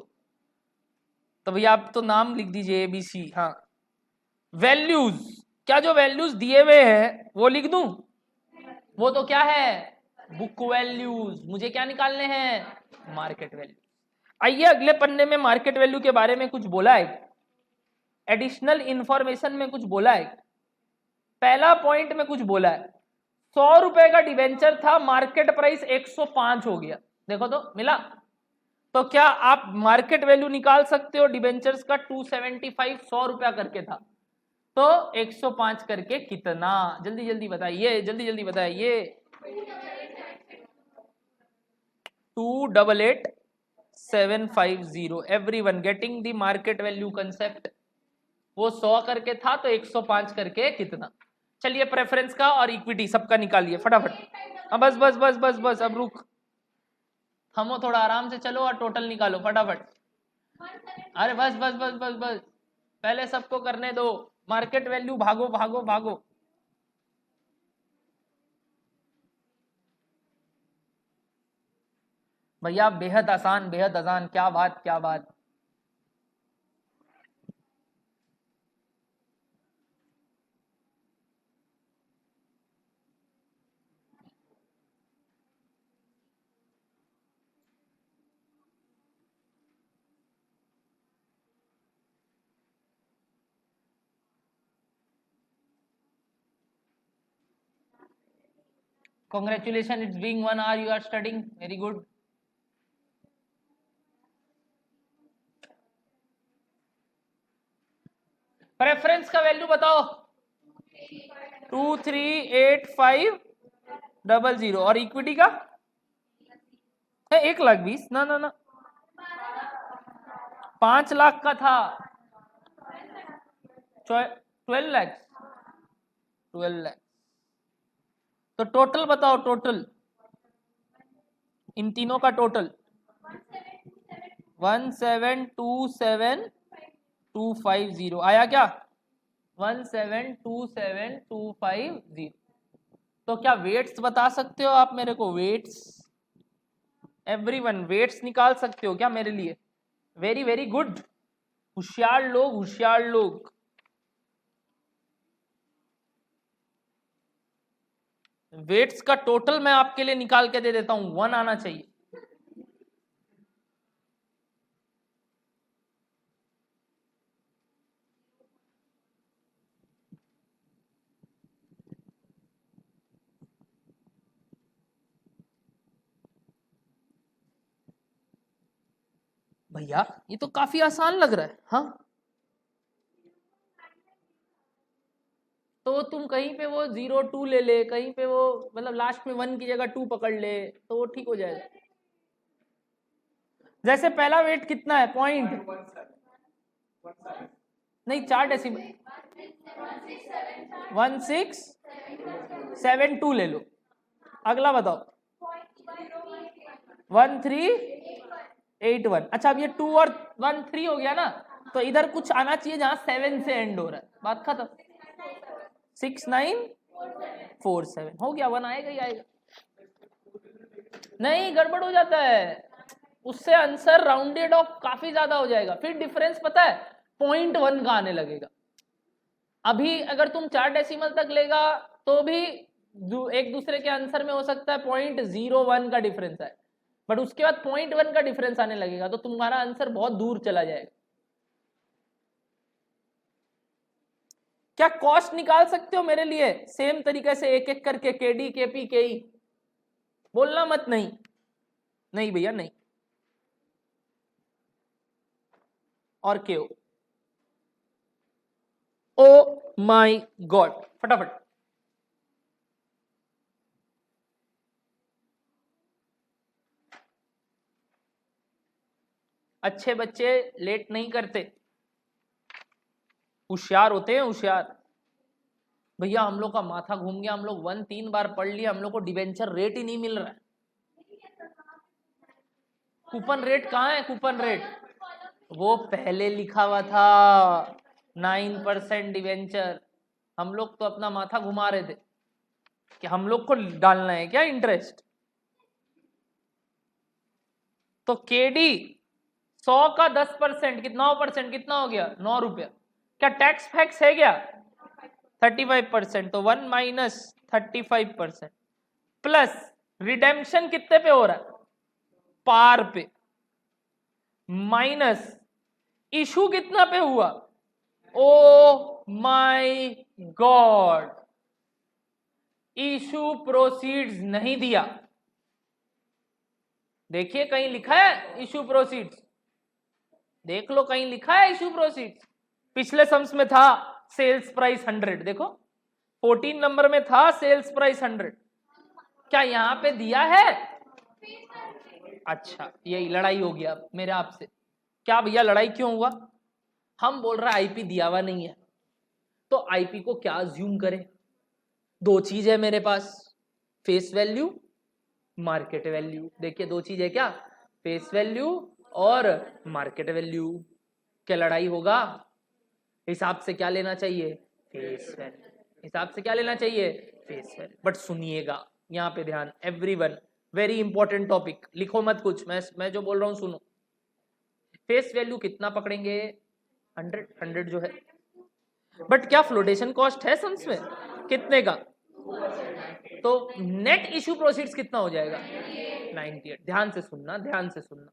Speaker 1: तो भैया आप तो नाम लिख दीजिए ABC। हाँ, वैल्यूज, क्या जो वैल्यूज दिए हुए हैं वो लिख दूं? वो तो क्या है? Book values. मुझे क्या निकालने हैं? Market value. आइए अगले पन्ने में मार्केट वैल्यू के बारे में कुछ बोला है, एडिशनल इंफॉर्मेशन में कुछ बोला है। पहला पॉइंट में कुछ बोला है, 100 रुपए का डिवेंचर था, मार्केट प्राइस 105 हो गया। देखो तो मिला। तो क्या आप मार्केट वैल्यू निकाल सकते हो डिवेंचर्स का? 275, 100 रुपया करके था, तो 105 करके कितना? जल्दी जल्दी बताइए, जल्दी जल्दी बताइए। 288 750. Everyone getting the market value concept? वो 100 करके था तो 105 करके कितना? चलिए प्रेफरेंस का और इक्विटी सबका निकालिए फटाफट। अब बस बस बस बस बस, अब रुक, थमो थोड़ा, आराम से चलो और टोटल निकालो फटाफट। अरे बस बस बस बस बस, पहले सबको करने दो। मार्केट वैल्यू भागो भागो भागो। भैया बेहद आसान, बेहद आसान, क्या बात क्या बात। Congratulations, it's being 1 hour you are studying, very good. Preference का वैल्यू बताओ। 238500 और इक्विटी का 1,20,000। ना ना ना, 5 लाख का था, 12 लाख। 12 लाख तो टोटल बताओ, टोटल इन तीनों का टोटल 1727250 आया क्या? 1727250। तो क्या वेट्स बता सकते हो आप मेरे को? वेट्स, एवरीवन वेट्स निकाल सकते हो क्या मेरे लिए? वेरी वेरी गुड, होशियार लोग, होशियार लोग। वेट्स का टोटल मैं आपके लिए निकाल के दे देता हूं, 1 आना चाहिए। भैया ये तो काफी आसान लग रहा है। हाँ तो तुम कहीं पे वो 02 ले ले, कहीं पे वो मतलब लास्ट में 1 की जगह 2 पकड़ ले तो वो ठीक हो जाएगा। जैसे पहला वेट कितना है? पॉइंट नहीं, 4 डेसिमल, 1672 ले लो। अगला बताओ, 1381। अच्छा अब ये 2 और 1 3 हो गया ना, तो इधर कुछ आना चाहिए जहां 7 से एंड हो रहा है। बात खत्म। 6947 हो गया, 1 आएगा ही आएगा। नहीं गड़बड़ हो जाता है, उससे आंसर राउंडेड ऑफ काफी ज्यादा हो जाएगा, फिर डिफरेंस पता है 0.1 का आने लगेगा। अभी अगर तुम 4 डेसिमल तक लेगा तो भी एक दूसरे के आंसर में हो सकता है 0.01 का डिफरेंस है, बट उसके बाद 0.1 का डिफरेंस आने लगेगा तो तुम्हारा आंसर बहुत दूर चला जाएगा। क्या कॉस्ट निकाल सकते हो मेरे लिए सेम तरीके से, एक एक करके? केडी, केपी, केई बोलना मत। नहीं नहीं भैया नहीं। और केओ, ओ माई गॉड, फटाफट। अच्छे बच्चे लेट नहीं करते, होशियार होते हैं, होशियार। भैया हम लोग का माथा घूम गया, हम लोग 1 3 बार पढ़ लिया, हम लोग को डिवेंचर रेट ही नहीं मिल रहा है। कूपन रेट कहाँ है? कूपन रेट वो पहले लिखा हुआ था 9% डिवेंचर। हम लोग तो अपना माथा घुमा रहे थे कि हम लोग को डालना है क्या इंटरेस्ट। तो केडी 100 का 10% कितना, 9% कितना हो गया? 9 रुपया। क्या टैक्स फैक्स है क्या? 35%। तो 1 माइनस 35% प्लस रिडेम्पशन कितने पे हो रहा है? पार पे, माइनस इशू कितना पे हुआ? Oh my God, issue proceeds नहीं दिया। देखिए कहीं लिखा है इशू प्रोसीड्स? देख लो कहीं लिखा है इशू प्रोसीड्स? पिछले सम्स में था सेल्स प्राइस 100, देखो 14 नंबर में था सेल्स प्राइस 100। क्या यहां पे दिया है? अच्छा यही लड़ाई हो गया मेरे आपसे। क्या भैया लड़ाई क्यों हुआ? हम बोल रहे आईपी दिया हुआ नहीं है, तो आईपी को क्या अज्यूम करें? दो चीज है मेरे पास, फेस वैल्यू, मार्केट वैल्यू। देखिए दो चीज है क्या, फेस वैल्यू और मार्केट वैल्यू। क्या लड़ाई होगा? हिसाब से क्या लेना चाहिए? Face value. हिसाब से क्या लेना चाहिए? Face value. बट सुनिएगा यहाँ पे ध्यान, एवरीवन, वेरी इंपॉर्टेंट टॉपिक, लिखो मत कुछ, मैं जो बोल रहा हूँ सुनो। फेस वैल्यू कितना पकड़ेंगे? 100 जो है। बट क्या फ्लोटेशन कॉस्ट है सम्स में? कितने का? तो नेट इश्यू प्रोसीड्स कितना हो जाएगा? 98। ध्यान से सुनना, ध्यान से सुनना।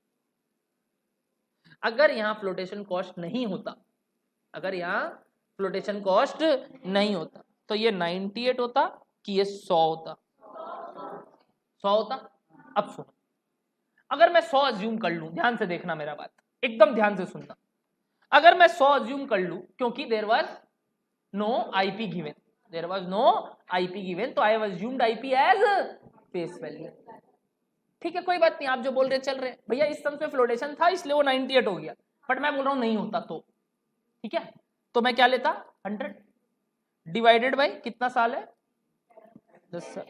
Speaker 1: अगर यहाँ फ्लोटेशन कॉस्ट नहीं होता, अगर यहाँ फ्लोटेशन कॉस्ट नहीं होता, तो ये 98 होता कि ये 100 होता? 100 होता। अब सुनो, अगर मैं 100 अज्यूम कर लूं, ध्यान से देखना मेरा बात, एकदम ध्यान से सुनना। अगर मैं 100 अज्यूम कर लूं, क्योंकि there was no IP given, there was no IP given, तो I have assumed IP as face value. ठीक है, कोई बात नहीं, आप जो बोल रहे चल रहे भैया, इस सम में फ्लोटेशन था इसलिए वो 98 हो गया, बट मैं बोल रहा हूं नहीं होता तो ठीक है, तो मैं क्या लेता? 100 डिवाइडेड बाई कितना साल है? 10 साल,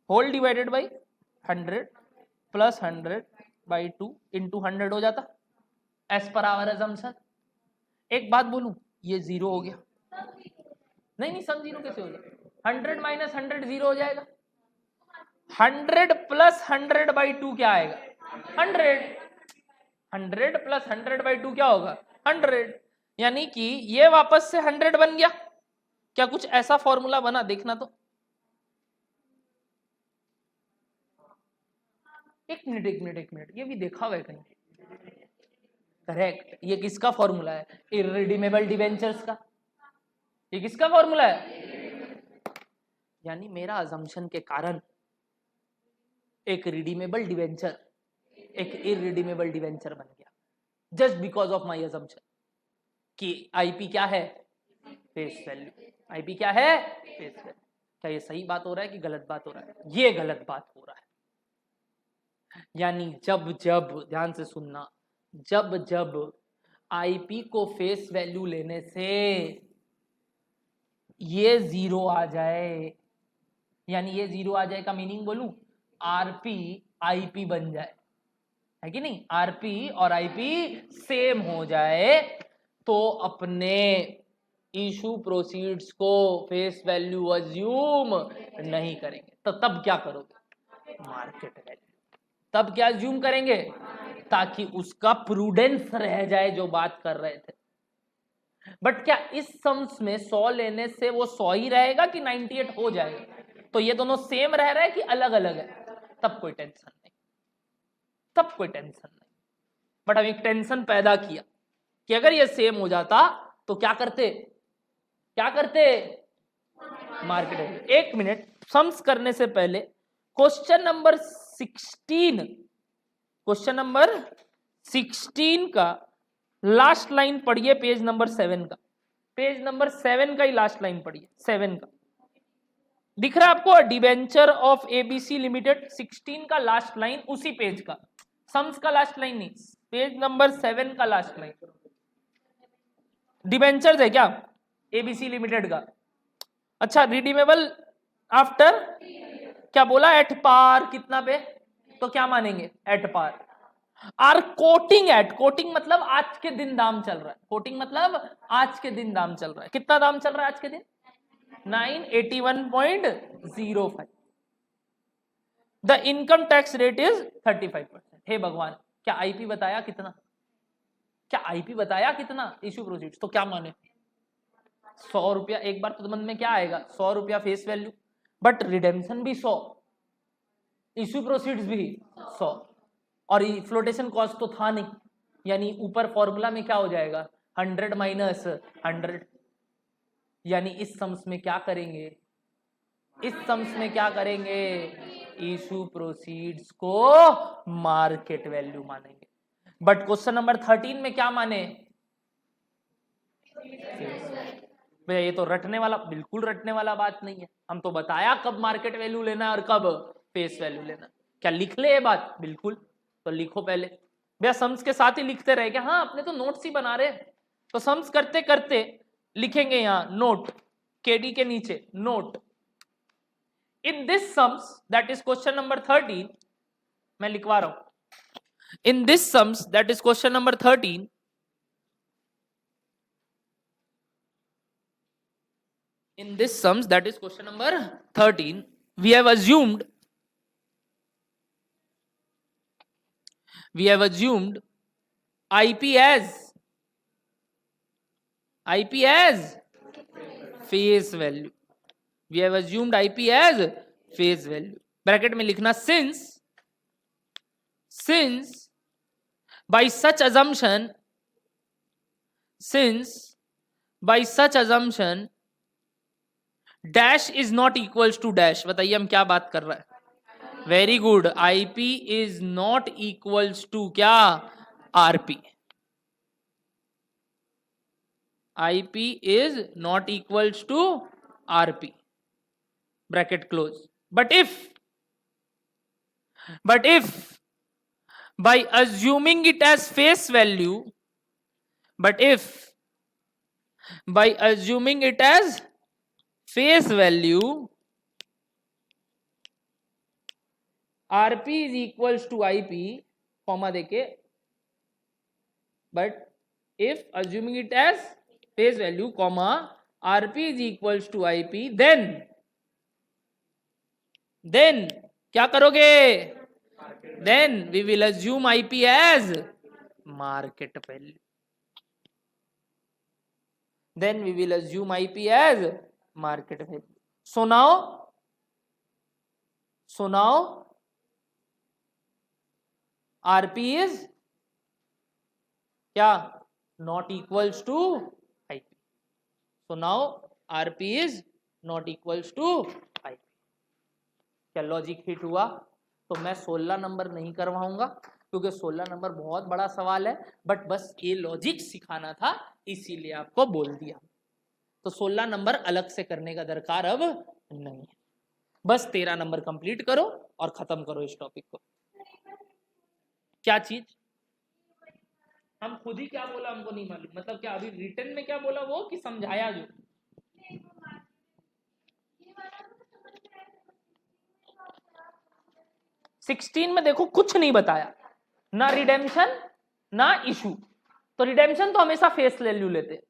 Speaker 1: whole divided by 100 plus 100 by 2 into 100 हो जाता एज पर आवर अजम्पशन। एक बात बोलूं, ये 0 हो गया। नहीं नहीं, सम 0 कैसे हो जाएगा? 100 माइनस 100 0 हो जाएगा। 100 प्लस 100 बाई 2 क्या आएगा? 100। 100 प्लस 100 बाई 2 क्या होगा? 100। यानी कि ये वापस से 100 बन गया। क्या कुछ ऐसा फॉर्मूला बना? देखना तो। एक मिनट, ये भी देखा हुआ है कहीं? करेक्ट। ये किसका फॉर्मूला है? इररिडीमेबल डिवेंचर्स का। ये किसका फॉर्मूला है? यानी मेरा अजम्पशन के कारण एक रिडीमेबल डिवेंचर एक इररिडीमेबल डिवेंचर बन गया, just because of my assumption कि आईपी क्या है? Face value. आईपी क्या है? Face value. क्या ये सही बात हो रहा है कि गलत बात हो रहा है? ये गलत बात हो रहा है। यानी जब जब, ध्यान से सुनना, जब जब आईपी को फेस वैल्यू लेने से ये 0 आ जाए, यानी ये 0 आ जाए का मीनिंग बोलूं, आरपी आईपी बन जाए, है कि नहीं? आरपी और आईपी सेम हो जाए, तो अपने इशू प्रोसीड्स को फेस वैल्यू अज्यूम नहीं करेंगे। तो तब क्या करोगे? Market value. तब क्या अज्यूम करेंगे? ताकि उसका प्रूडेंस रह जाए, जो बात कर रहे थे। बट क्या इस सम्स में 100 लेने से वो 100 ही रहेगा कि 98 हो जाएगा? तो ये दोनों सेम रह रहा है कि अलग अलग है? तब कोई टेंशन नहीं, तब कोई टेंशन नहीं। बट हम एक टेंशन पैदा किया कि अगर ये सेम हो जाता तो क्या करते? क्या करते? मार्केट। एक मिनट, सम्स करने से पहले क्वेश्चन नंबर 16, क्वेश्चन नंबर 16 का लास्ट लाइन पढ़िए, पेज नंबर 7 का, पेज नंबर 7 का ही लास्ट लाइन पढ़िए, 7 का। दिख रहा है आपको? डिबेंचर ऑफ एबीसी लिमिटेड, 16 का लास्ट लाइन, उसी पेज का, सम्स का लास्ट लाइन नहीं, पेज नंबर 7 का लास्ट लाइन। डिबेंचर है क्या एबीसी लिमिटेड का? अच्छा, रिडीमेबल आफ्टर क्या बोला? At par. कितना पे? तो क्या मानेंगे? At par. Are quoting at, quoting मतलब आज के दिन दाम चल रहा है, कोटिंग मतलब आज के दिन दाम चल रहा है। कितना दाम चल रहा है आज के दिन? 981.05। The income tax rate is 35%। हे भगवान, क्या आईपी बताया कितना? क्या आईपी बताया कितना इश्यू प्रोसीड्स? तो क्या माने? 100 रुपया। एक बार तो मन में क्या आएगा? 100 रुपया फेस वैल्यू, बट रिडेम्पशन भी 100, इश्यू प्रोसीड्स भी 100, और फ्लोटेशन कॉस्ट तो था नहीं, यानी ऊपर फॉर्मूला में क्या हो जाएगा? 100 माइनस 100। यानी इस सम्स में क्या करेंगे? इस सम्स में क्या करेंगे? इशू प्रोसीड्स को मार्केट वैल्यू मानेंगे। बट क्वेश्चन नंबर 13 में क्या माने? भैया ये तो रटने वाला, बिल्कुल रटने वाला बात नहीं है। हम तो बताया कब मार्केट वैल्यू लेना है और कब फेस वैल्यू लेना। क्या लिख ले ये बात? बिल्कुल। तो लिखो पहले भैया, सम्स के साथ ही लिखते रहे क्या? हाँ, अपने तो नोट्स ही बना रहे, तो सम्स करते करते लिखेंगे यहां नोट, केडी के नीचे note. In this sums that is question number 13, मैं लिखवा रहा हूं, in this sums that is question number 13, in this sums that is question number 13, we have assumed IP as face value, we have assumed IP as face value, bracket में लिखना since by such assumption dash is not equals to dash। बताइए हम क्या बात कर रहे हैं? Very good, IP is not equals to क्या? RP। IP is not equals to RP, bracket close। but if by assuming it as face value, RP is equals to IP, comma देके, but if assuming it as face value, comma, RP is equals to IP, then क्या करोगे? Then we will assume IP as market value। Then we will assume IP as market value। So now RP is क्या? Not equals to IP। So now RP is not equals to IP। क्या logic hit हुआ? तो मैं 16 number नहीं करवाऊंगा क्योंकि 16 number बहुत बड़ा सवाल है, बट बस ये लॉजिक सिखाना था इसीलिए आपको बोल दिया। तो 16 नंबर अलग से करने का दरकार अब नहीं है, बस 13 नंबर कंप्लीट करो और खत्म करो इस टॉपिक को। क्या चीज? हम खुद ही क्या बोला हमको नहीं मालूम, मतलब क्या अभी रिटन में क्या बोला वो, कि समझाया जो? सिक्सटीन में देखो कुछ नहीं बताया, ना रिडेम्पशन ना इशू। तो रिडेम्पशन तो हमेशा फेस वैल्यू लेते,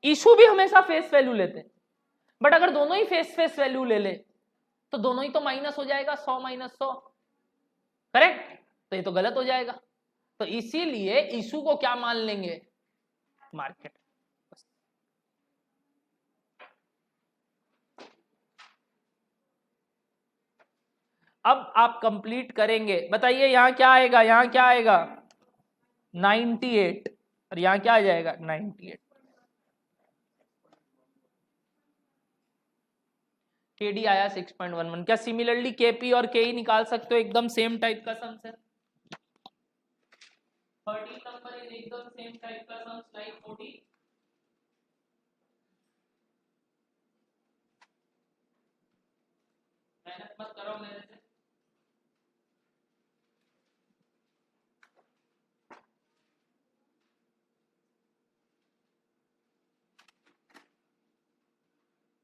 Speaker 1: इशू भी हमेशा फेस वैल्यू लेते, बट अगर दोनों ही फेस वैल्यू ले ले तो दोनों ही तो माइनस हो जाएगा, 100 माइनस 100, करेक्ट? तो ये तो गलत हो जाएगा, तो इसीलिए इशू को क्या मान लेंगे? मार्केट। अब आप कंप्लीट करेंगे, बताइए यहां क्या आएगा? यहां क्या आएगा? 98, और यहां क्या आ जाएगा? 98। केडी आया 6.11। क्या सिमिलरली केपी और केई निकाल सकते हो? एकदम सेम टाइप का सम्स है। 13 नंबर इज एकदम सेम टाइप का सम्स लाइक 14। मेहनत मत करो मेरे से।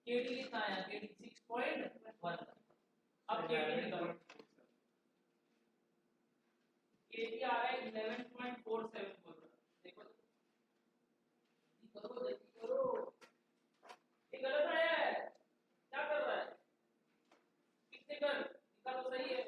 Speaker 1: केडी कितना आया? केडी 6.1। अब केडी निकालो। केडी आ रहा है 11.47 बोल रहा है। देखो करो, ये गलत आया है, क्या कर रहा है? कितने कर निकालो, सही है।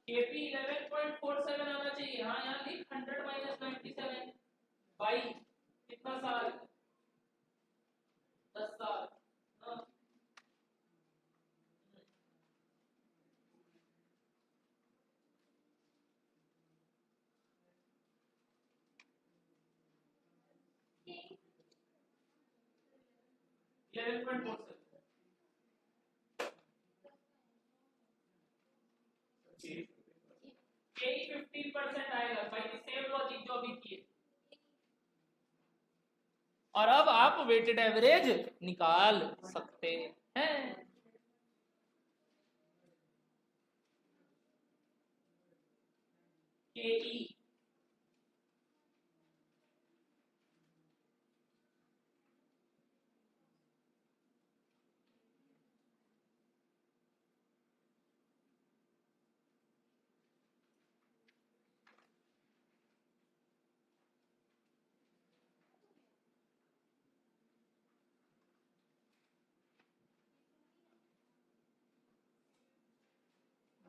Speaker 1: केपी 11.47 आना चाहिए। हाँ, यहाँ लिख 100 - 97। भाई कितना साल, 10 साल। हाँ। यही 15% आएगा भाई, सेम लॉजिक जो अभी किए। और अब आप वेटेड एवरेज निकाल सकते हैं। KE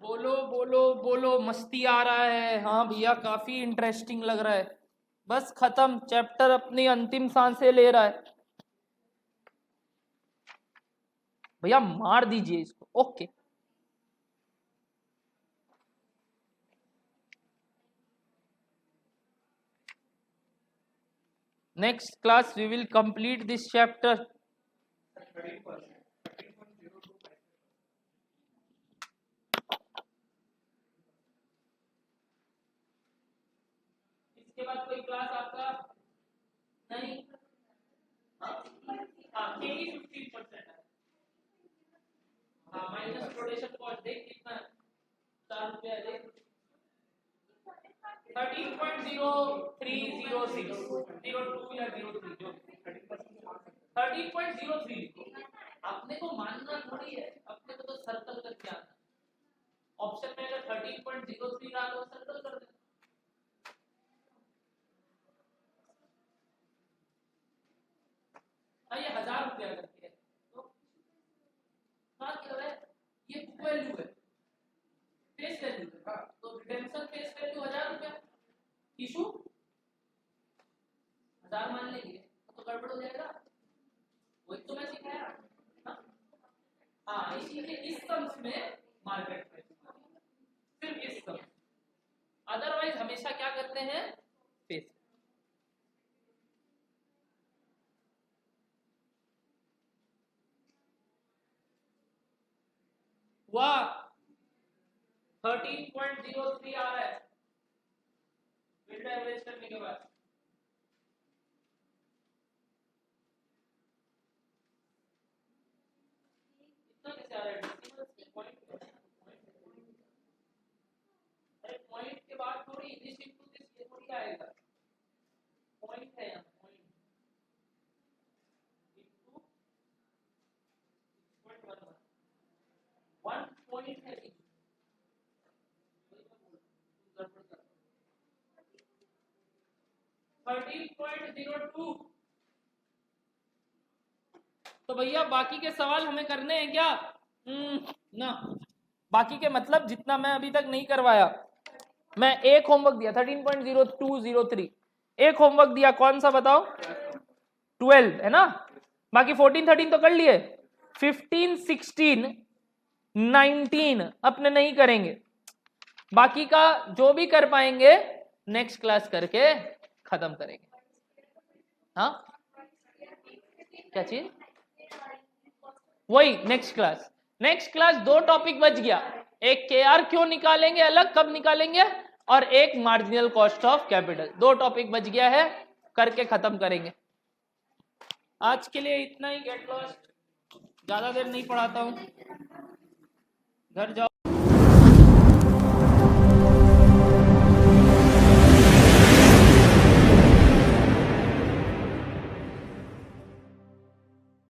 Speaker 1: बोलो बोलो बोलो, मस्ती आ रहा है? हाँ भैया काफी इंटरेस्टिंग लग रहा है। बस खत्म चैप्टर, अपनी अंतिम सांसें ले रहा है भैया, मार दीजिए इसको। Okay next class we will complete this chapter. इसके बाद कोई क्लास आपका नहीं? हाँ KE 15% है। हाँ माइनस प्रोडेशन कॉस्ट देख कितना, 4 रुपया देख, 13.0306 02 या 03 जो 13.03। अपने को मानना थोड़ी है, अपने को तो सर्कल करके आना। ऑप्शन में अगर 13.03 रहा तो सर्कल कर देना। ये 1000 रुपया करके है तो हाँ क्या है, ये बुक वैल्यू है, फेस वैल्यू है, तो रिडेम्पशन फेस वैल्यू 1000 रुपया, इशू 1000 मान लेंगे तो गड़बड़ हो जाएगा। वही तो मैं सिखाया। हाँ इसीलिए इस टर्म्स में मार्केट में सिर्फ इस टर्म्स, अदरवाइज हमेशा क्या करते हैं, फेस। वाह 13.03 आ रहा है वेटेड एवरेज करने के बाद। इतना कैसे आ रहा है? अरे पॉइंट के बाद थोड़ी दिस इनटू दिस ये थोड़ी आएगा, पॉइंट है यहाँ, पॉइंट इनटू 1 पॉइंट है। 13.02। तो भैया बाकी के सवाल हमें करने हैं क्या? ना, बाकी के मतलब जितना मैं अभी तक नहीं करवाया। मैं एक होमवर्क दिया 13.0203, एक होमवर्क दिया, कौन सा बताओ? 12 है ना, बाकी 14 13 तो कर लिए, 15 16 19 अपने नहीं करेंगे, बाकी का जो भी कर पाएंगे नेक्स्ट क्लास करके खत्म करेंगे। हाँ क्या चीज? वही next class. Next class 2 topic बच गया, एक KR क्यों निकालेंगे अलग, कब निकालेंगे, और एक marginal cost of capital. 2 topic बच गया है, करके खत्म करेंगे। आज के लिए इतना ही, गेट लॉस्ट, ज्यादा देर नहीं पढ़ाता हूं, घर जाओ।